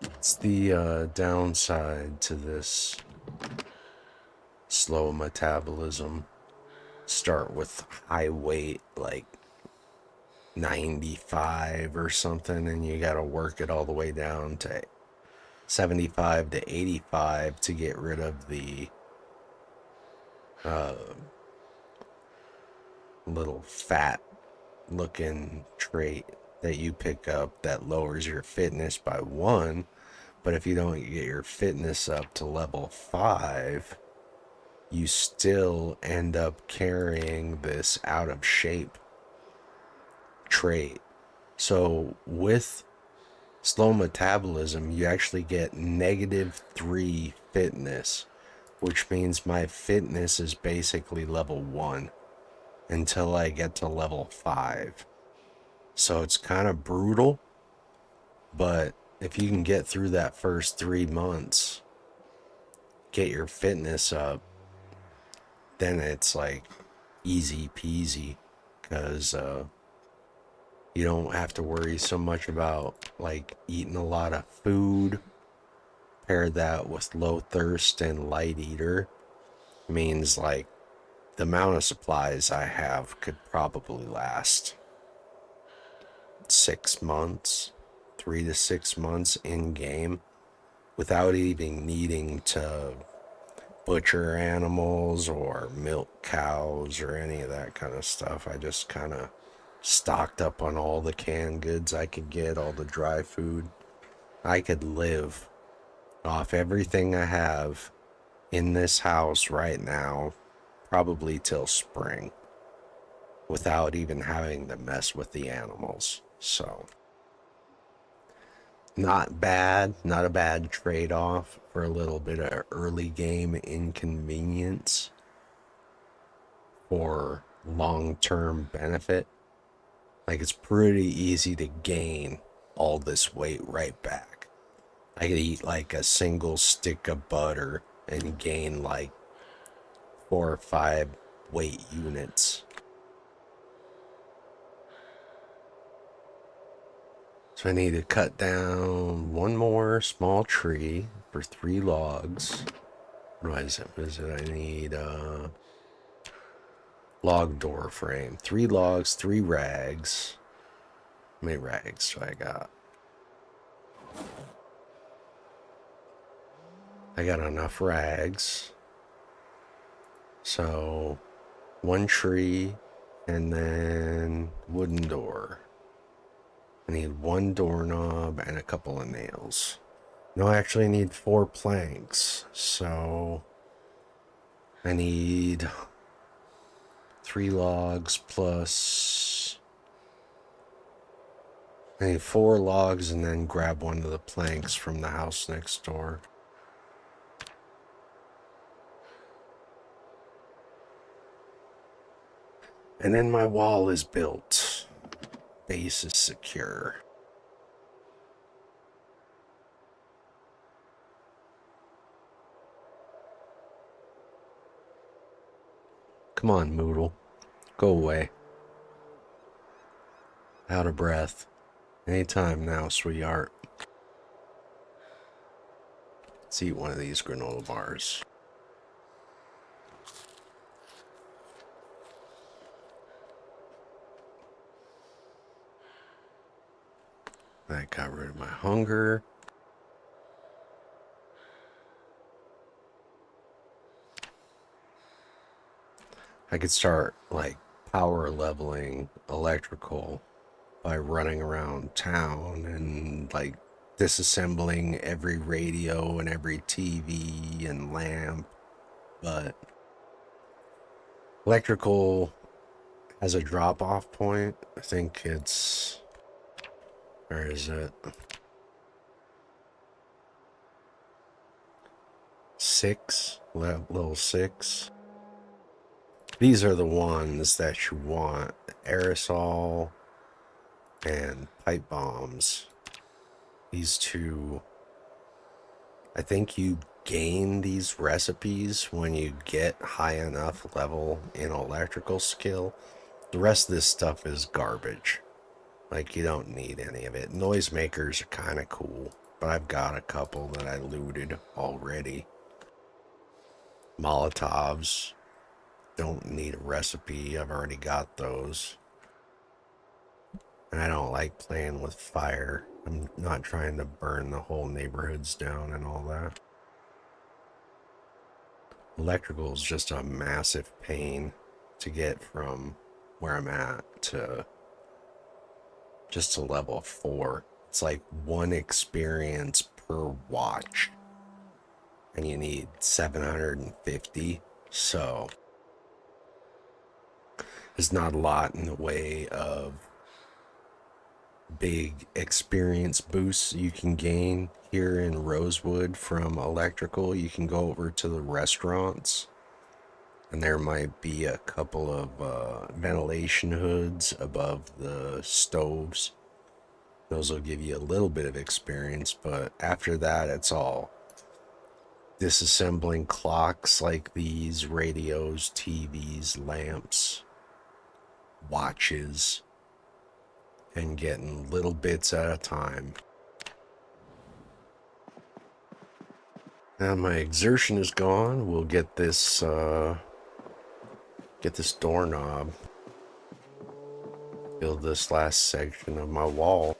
It's the downside to this slow metabolism. Start with high weight, like 95 or something, and you gotta work it all the way down to 75 to 85 to get rid of the uh, little fat looking trait that you pick up that lowers your fitness by 1. But if you don't get your fitness up to level 5, you still end up carrying this out of shape trait. So with slow metabolism, you actually get -3 fitness, which means my fitness is basically level 1 until I get to level 5. So it's kind of brutal, but if you can get through that first 3 months, get your fitness up, then it's like easy peasy, because you don't have to worry so much about like eating a lot of food. Pair that with low thirst and light eater means like the amount of supplies I have could probably last 6 months, 3 to 6 months in game without even needing to butcher animals or milk cows or any of that kind of stuff. I just kind of stocked up on all the canned goods I could get, all the dry food. I could live off everything I have in this house right now, probably till spring, without even having to mess with the animals. So, not bad, not a bad trade-off for a little bit of early game inconvenience for long-term benefit. Like, it's pretty easy to gain all this weight right back. I could eat like a single stick of butter and gain like 4 or 5 weight units. So I need to cut down one more small tree for 3 logs. What is it? I need log door frame. 3 logs, 3 rags. How many rags do I got? I got enough rags. So 1 tree and then wooden door. I need 1 doorknob and a couple of nails. No, I actually need 4 planks. So I need 3 logs plus... I need 4 logs and then grab one of the planks from the house next door. And then my wall is built. Base is secure. Come on, Moodle. Go away. Out of breath. Anytime now, sweetheart. Let's eat one of these granola bars. That got rid of my hunger. I could start like power leveling electrical by running around town and like disassembling every radio and every TV and lamp. But electrical has a drop off point. I think it's Where is it? 6, level 6. These are the ones that you want. Aerosol and pipe bombs. These two, I think you gain these recipes when you get high enough level in electrical skill. The rest of this stuff is garbage. Like, you don't need any of it. Noisemakers are kind of cool, but I've got a couple that I looted already. Molotovs don't need a recipe. I've already got those. And I don't like playing with fire. I'm not trying to burn the whole neighborhoods down and all that. Electrical is just a massive pain to get from where I'm at to just to level 4. It's like 1 experience per watch. And you need 750. So there's not a lot in the way of big experience boosts you can gain here in Rosewood from electrical. You can go over to the restaurants and there might be a couple of ventilation hoods above the stoves. Those will give you a little bit of experience, but after that it's all disassembling clocks like these, radios, TVs, lamps, watches, and getting little bits at a time. Now my exertion is gone. We'll get this doorknob. Build this last section of my wall.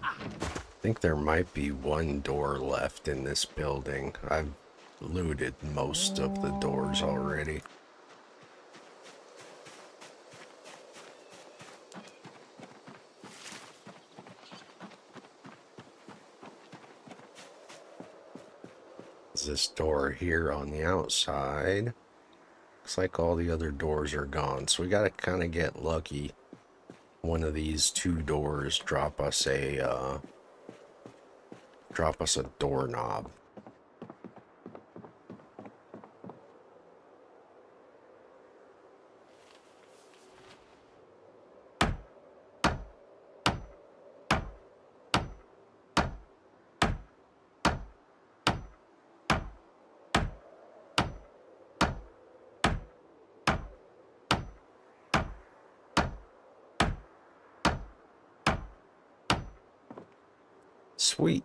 I think there might be 1 door left in this building. I've looted most of the doors already. There's this door here on the outside. Looks like all the other doors are gone, so we gotta kind of get lucky. One of these 2 doors drop us a doorknob. Sweet.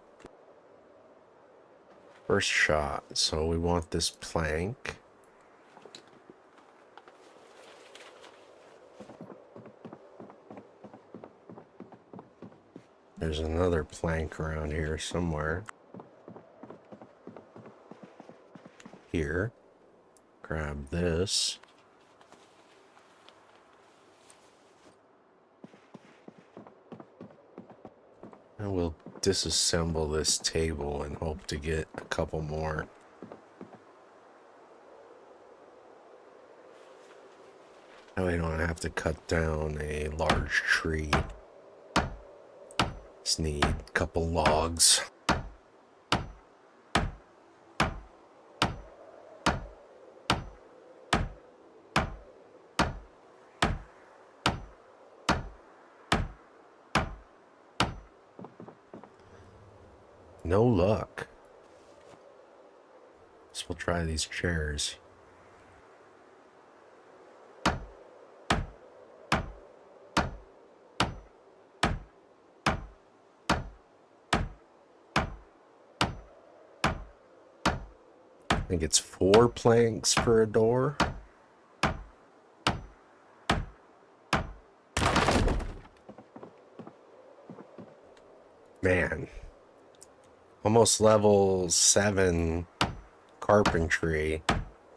First shot. So we want this plank. There's another plank around here somewhere. Here. Grab this. And we'll disassemble this table and hope to get a couple more. Now we don't have to cut down a large tree. Just need a couple logs. No luck. So we'll try these chairs. I think it's 4 planks for a door. Man. Almost level 7 carpentry.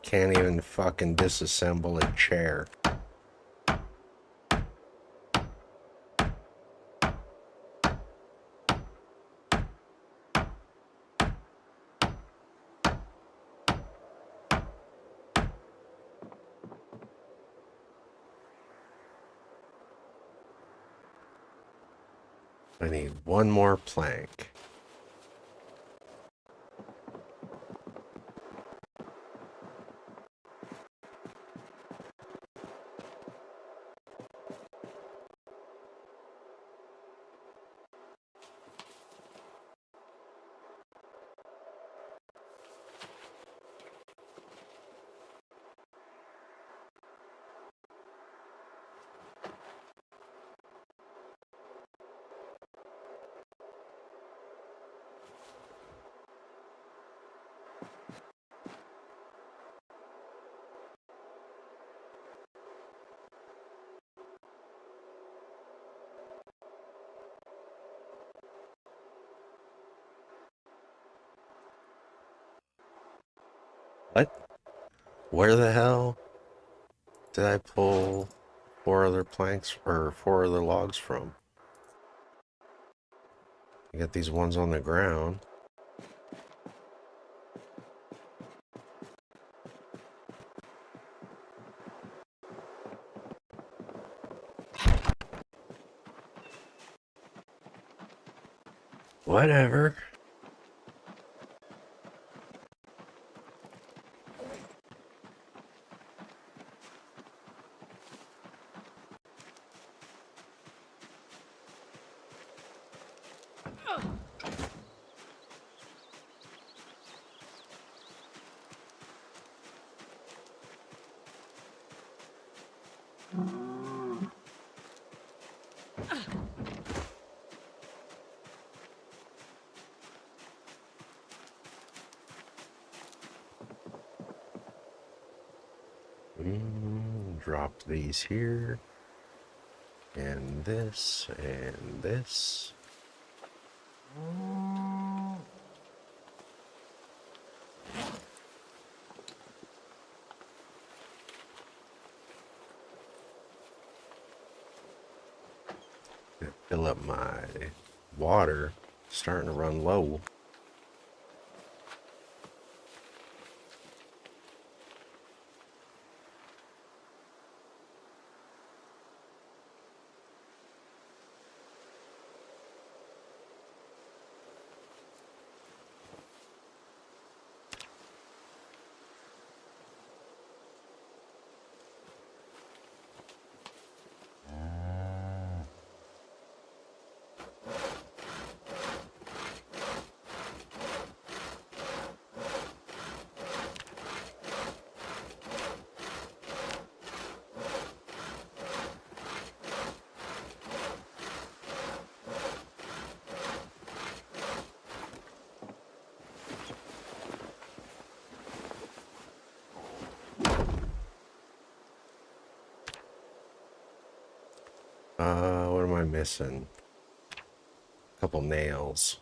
Can't even fucking disassemble a chair. I need one more plank. What? Where the hell did I pull four other planks or four other logs from? I got these ones on the ground. Whatever. Drop these here. And this, and this. Fill up my water. Starting to run low. What am I missing? A couple nails.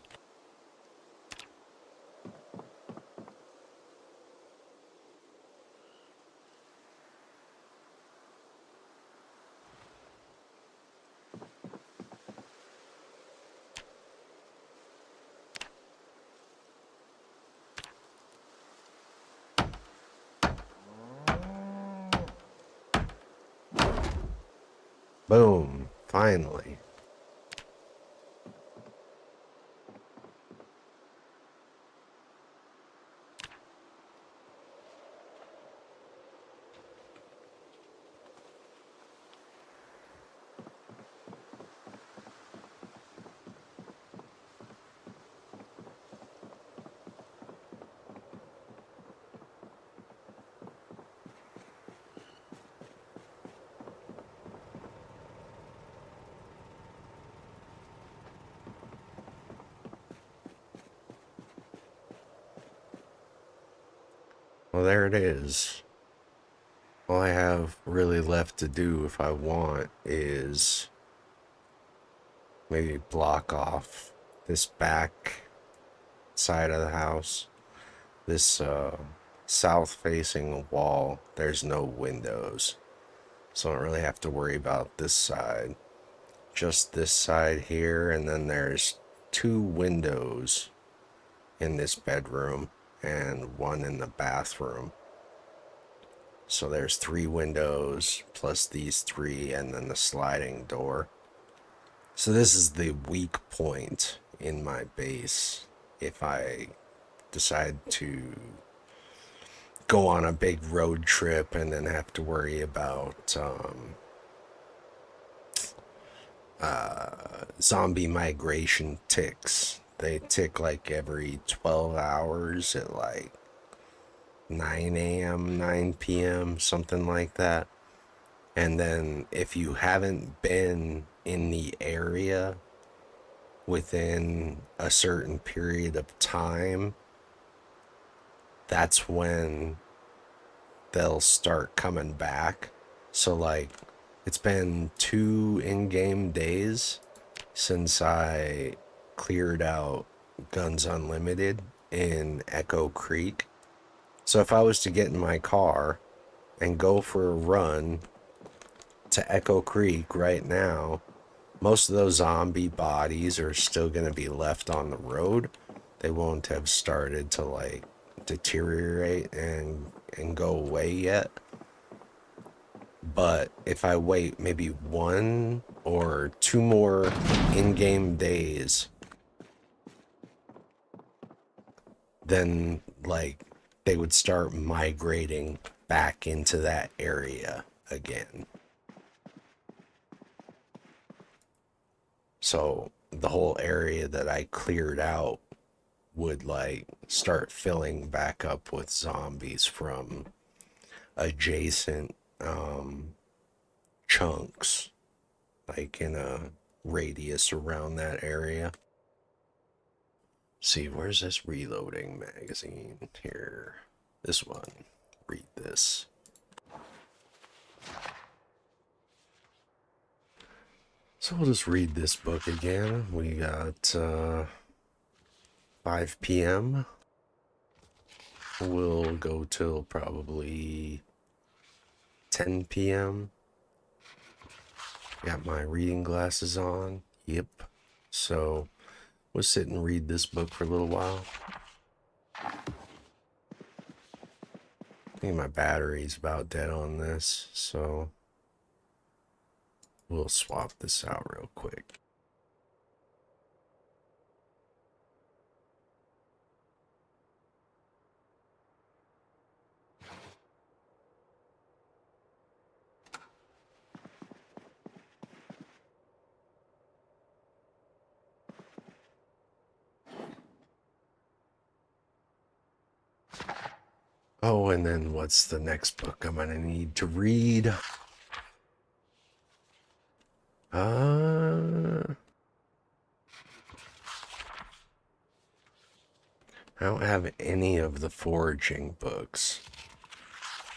Boom, finally. Well, there it is. All I have really left to do if I want is maybe block off this back side of the house. This south facing wall, there's no windows. So I don't really have to worry about this side. Just this side here, and then there's two windows in this bedroom and one in the bathroom. So there's three windows plus these three and then the sliding door. So this is the weak point in my base. If I decide to go on a big road trip and then have to worry about zombie migration ticks. They tick like every 12 hours at like 9 a.m., 9 p.m., something like that. And then if you haven't been in the area within a certain period of time, that's when they'll start coming back. So, like, it's been 2 in-game days since I cleared out Guns Unlimited in Echo Creek. So, if I was to get in my car and go for a run to Echo Creek right now, most of those zombie bodies are still going to be left on the road. They won't have started to like deteriorate and go away yet. But if I wait maybe 1 or 2 more in-game days, then like they would start migrating back into that area again. So the whole area that I cleared out would like start filling back up with zombies from adjacent chunks, like in a radius around that area. See, where's this reloading magazine here? This one. Read this. So we'll just read this book again. We got 5 p.m. We'll go till probably 10 p.m. Got my reading glasses on. Yep. So we'll sit and read this book for a little while. I think my battery's about dead on this, so we'll swap this out real quick. Oh, and then what's the next book I'm gonna need to read? I don't have any of the foraging books.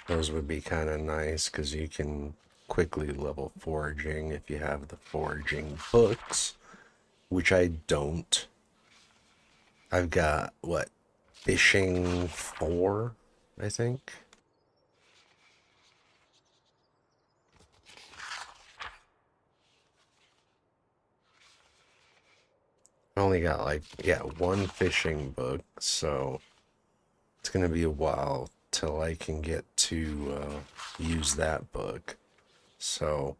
Those would be kind of nice because you can quickly level foraging if you have the foraging books, which I don't. I've got, what, fishing 4, I think. I only got like, yeah, 1 fishing book, so it's gonna be a while till I can get to use that book. So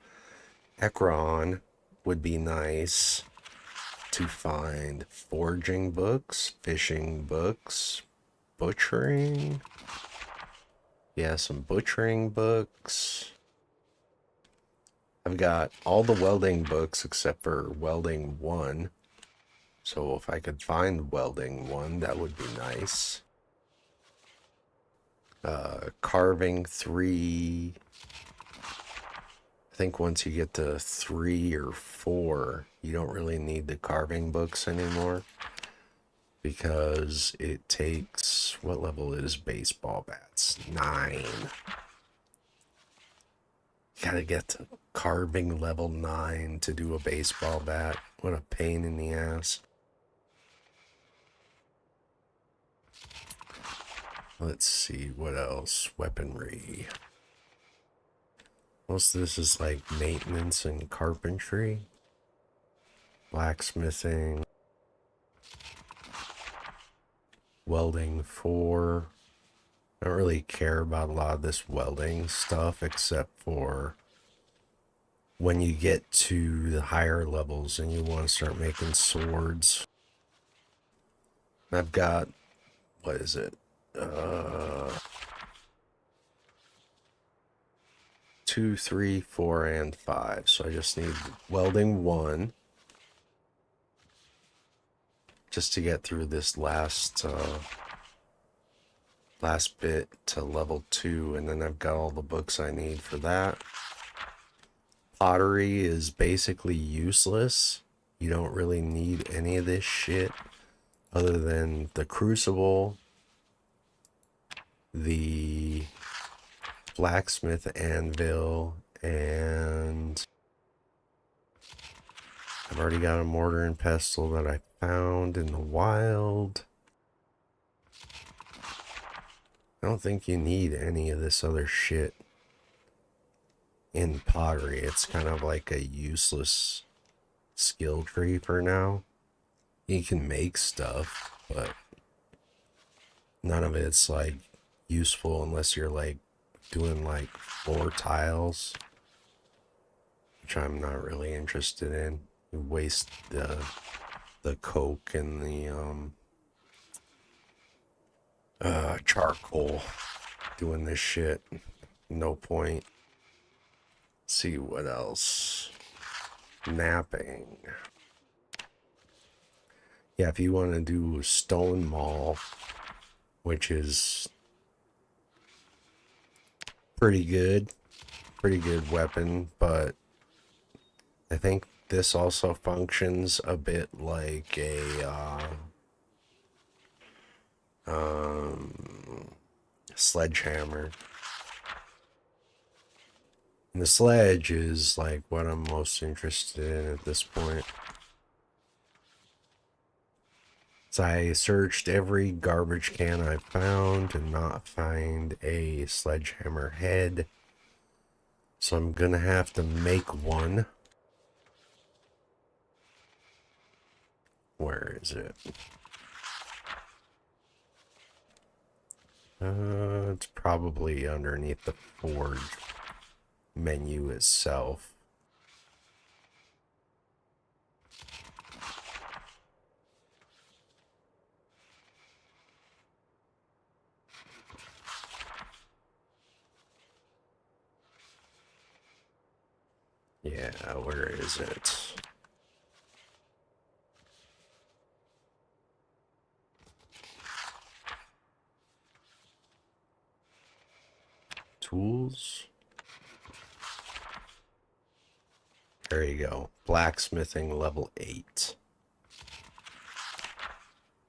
Ekron would be nice to find foraging books, fishing books, butchering. Yeah, some butchering books. I've got all the welding books except for welding 1. So if I could find welding 1, that would be nice. Carving 3. I think once you get to 3 or 4, you don't really need the carving books anymore, because it takes, what level is baseball bats? 9. Gotta get to carving level 9 to do a baseball bat. What a pain in the ass. Let's see, what else? Weaponry. Most of this is like maintenance and carpentry. Blacksmithing. Welding 4. I don't really care about a lot of this welding stuff except for when you get to the higher levels and you want to start making swords. I've got, what is it? 2, 3, 4, and 5. So I just need welding 1 just to get through this last bit to level 2, and then I've got all the books I need for that. Pottery is basically useless. You don't really need any of this shit other than the crucible, the blacksmith anvil, and I've already got a mortar and pestle that I found in the wild. I don't think you need any of this other shit in pottery. It's kind of like a useless skill tree for now. You can make stuff, but none of it's like useful unless you're like doing like floor tiles, which I'm not really interested in. You waste the coke and the charcoal doing this shit. No point. Let's see what else. Napping. Yeah, if you want to do stone maul, which is pretty good weapon, but I think this also functions a bit like a sledgehammer. And the sledge is like what I'm most interested in at this point. So I searched every garbage can I found and not find a sledgehammer head. So I'm gonna have to make one. Where is it? It's probably underneath the forge menu itself. Yeah, where is it? Tools? There you go. Blacksmithing level 8.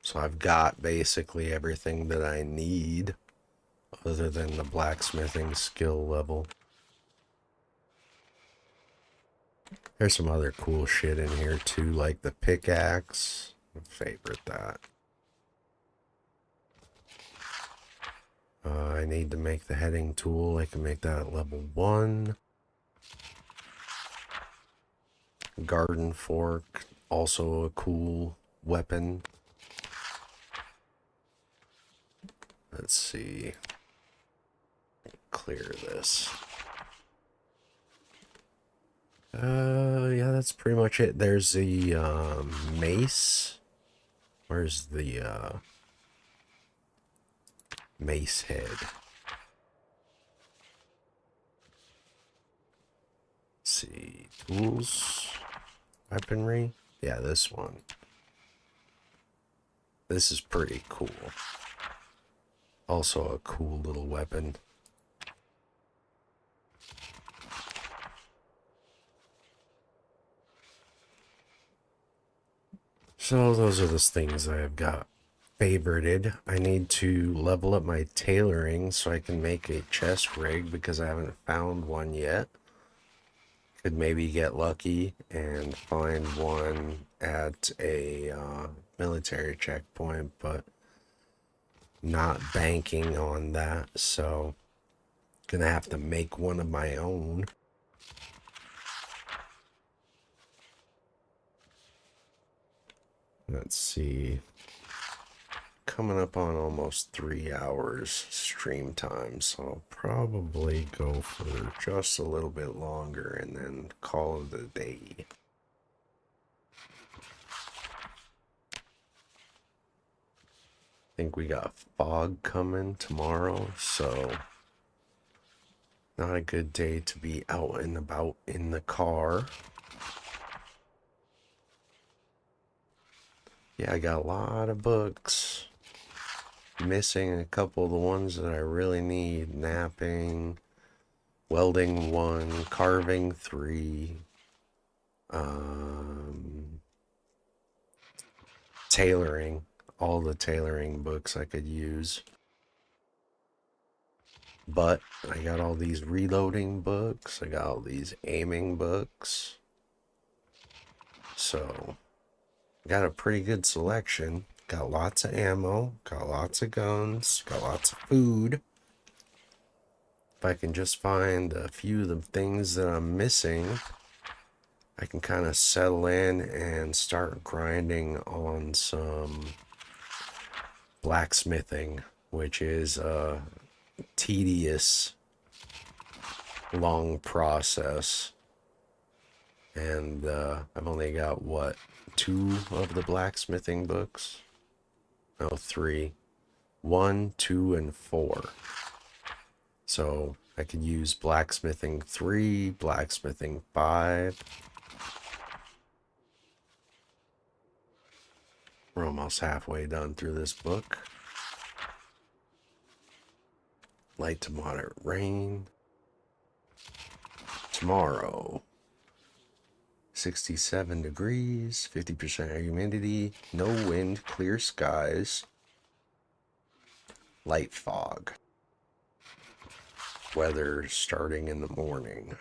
So I've got basically everything that I need other than the blacksmithing skill level. There's some other cool shit in here too, like the pickaxe. I favorite that. I need to make the heading tool. I can make that at level 1. Garden fork, also a cool weapon. Let's see. Clear this. Yeah, that's pretty much it. There's the mace. Where's the mace head? Let's see. Tools. Weaponry. Yeah, this one. This is pretty cool. Also a cool little weapon. So those are the things I have got favorited. I need to level up my tailoring so I can make a chest rig because I haven't found one yet. Could maybe get lucky and find one at a military checkpoint, but not banking on that, so gonna have to make one of my own. Let's see. coming up on almost 3 hours stream time, so I'll probably go for just a little bit longer and then call it a day. I think we got fog coming tomorrow, so not a good day to be out and about in the car. Yeah, I got a lot of books. Missing a couple of the ones that I really need. Napping, welding 1, carving 3, tailoring. All the tailoring books I could use. But I got all these reloading books. I got all these aiming books. So, got a pretty good selection. Got lots of ammo. Got lots of guns. Got lots of food. If I can just find a few of the things that I'm missing, I can kind of settle in and start grinding on some blacksmithing, which is a tedious, long process. And I've only got, what, 2 of the blacksmithing books? No, 3. 1, 2, and 4. So I could use blacksmithing 3, blacksmithing 5. We're almost halfway done through this book. Light to moderate rain. Tomorrow, 67 degrees, 50% humidity, no wind, clear skies, light fog. Weather starting in the morning.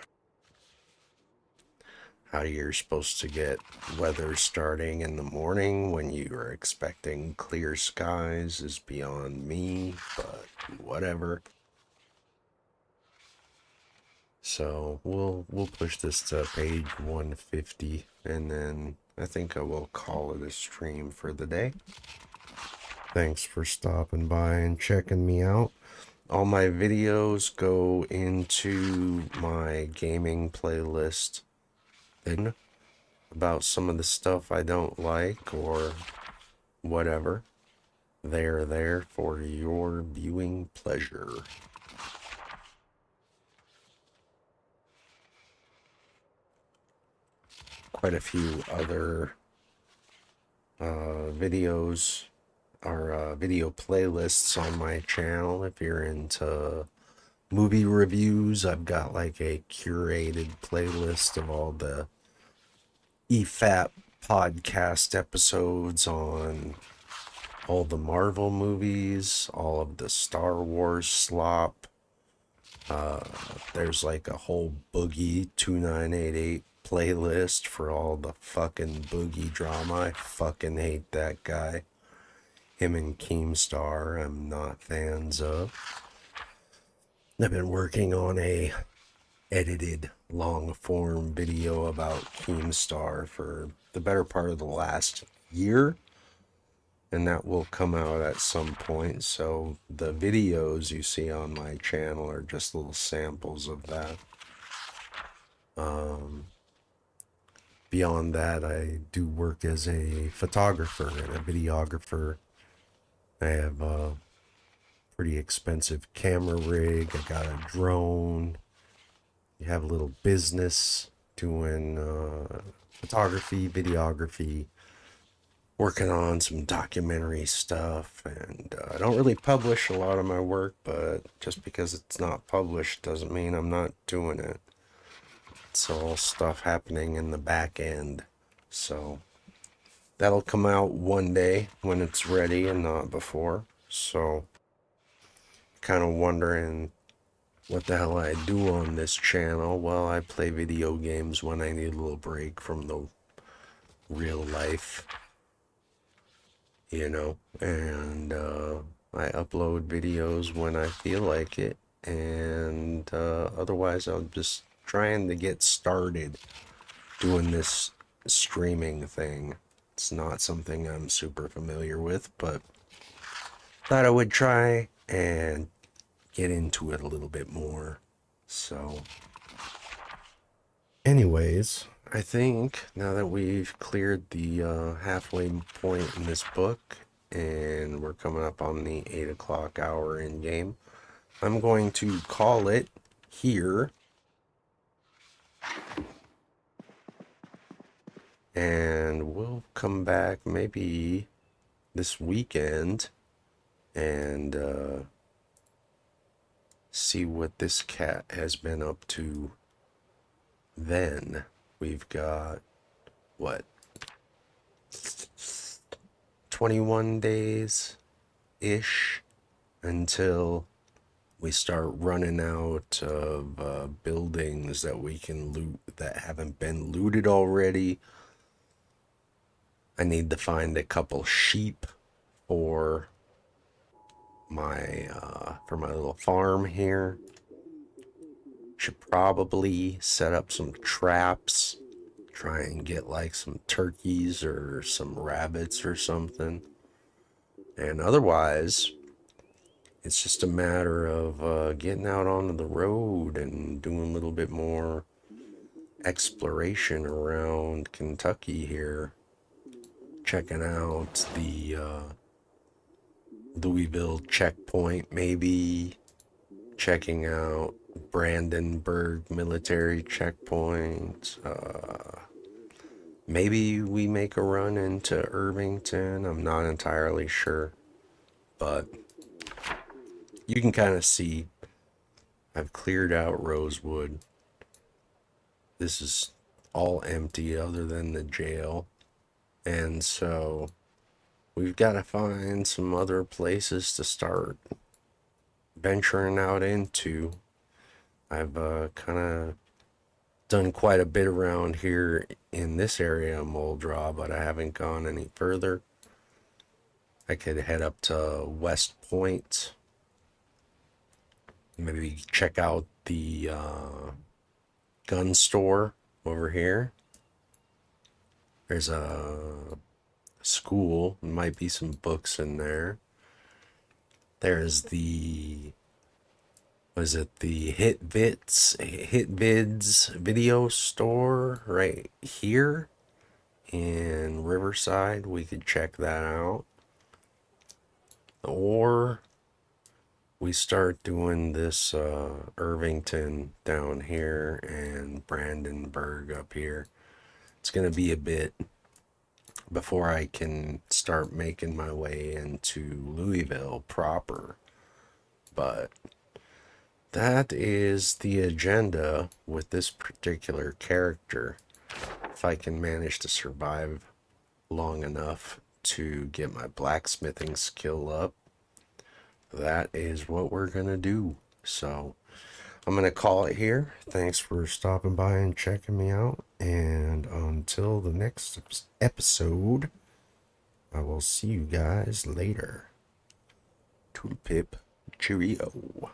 How you're supposed to get weather starting in the morning when you are expecting clear skies is beyond me, but whatever. So we'll push this to page 150, and then I think I will call it a stream for the day. Thanks for stopping by and checking me out. All my videos go into my gaming playlist and about some of the stuff I don't like or whatever. They're there for your viewing pleasure. Quite a few other videos or video playlists on my channel. If you're into movie reviews, I've got like a curated playlist of all the EFAP podcast episodes on all the Marvel movies, all of the Star Wars slop. There's like a whole Boogie 2988 playlist for all the fucking Boogie drama. I fucking hate that guy. Him and Keemstar, I'm not fans of. I've been working on a edited long form video about Keemstar for the better part of the last year, and that will come out at some point. So the videos you see on my channel are just little samples of that. Beyond that, I do work as a photographer and a videographer. I have a pretty expensive camera rig. I got a drone. You have a little business doing photography, videography, working on some documentary stuff. And I don't really publish a lot of my work, but just because it's not published doesn't mean I'm not doing it. It's all stuff happening in the back end. So that'll come out one day when it's ready and not before. So kind of wondering what the hell I do on this channel. Well, I play video games when I need a little break from the real life, you know, and I upload videos when I feel like it, and otherwise I'm just trying to get started doing this streaming thing. It's not something I'm super familiar with, but thought I would try and get into it a little bit more. So, anyways, I think now that we've cleared the halfway point in this book and we're coming up on the 8 o'clock hour in game, I'm going to call it here. And we'll come back maybe this weekend and see what this cat has been up to then. We've got, what, 21 days-ish until we start running out of buildings that we can loot that haven't been looted already. I need to find a couple sheep for my little farm here. Should probably set up some traps, try and get like some turkeys or some rabbits or something. And otherwise, it's just a matter of getting out onto the road and doing a little bit more exploration around Kentucky here. Checking out the Louisville checkpoint, maybe checking out Brandenburg military checkpoint. Maybe we make a run into Irvington. I'm not entirely sure, but you can kind of see I've cleared out Rosewood. This is all empty other than the jail. And so we've got to find some other places to start venturing out into. I've kind of done quite a bit around here in this area of Muldraw, but I haven't gone any further. I could head up to West Point, maybe check out the gun store over here. There's a school, might be some books in there. There's the, was it the Hitvids video store right here in Riverside? We could check that out. Or we start doing this Irvington down here and Brandenburg up here. It's going to be a bit before I can start making my way into Louisville proper. But that is the agenda with this particular character. If I can manage to survive long enough to get my blacksmithing skill up, that is what we're going to do. So I'm going to call it here. Thanks for stopping by and checking me out. And until the next episode, I will see you guys later. Toodle pip, cheerio.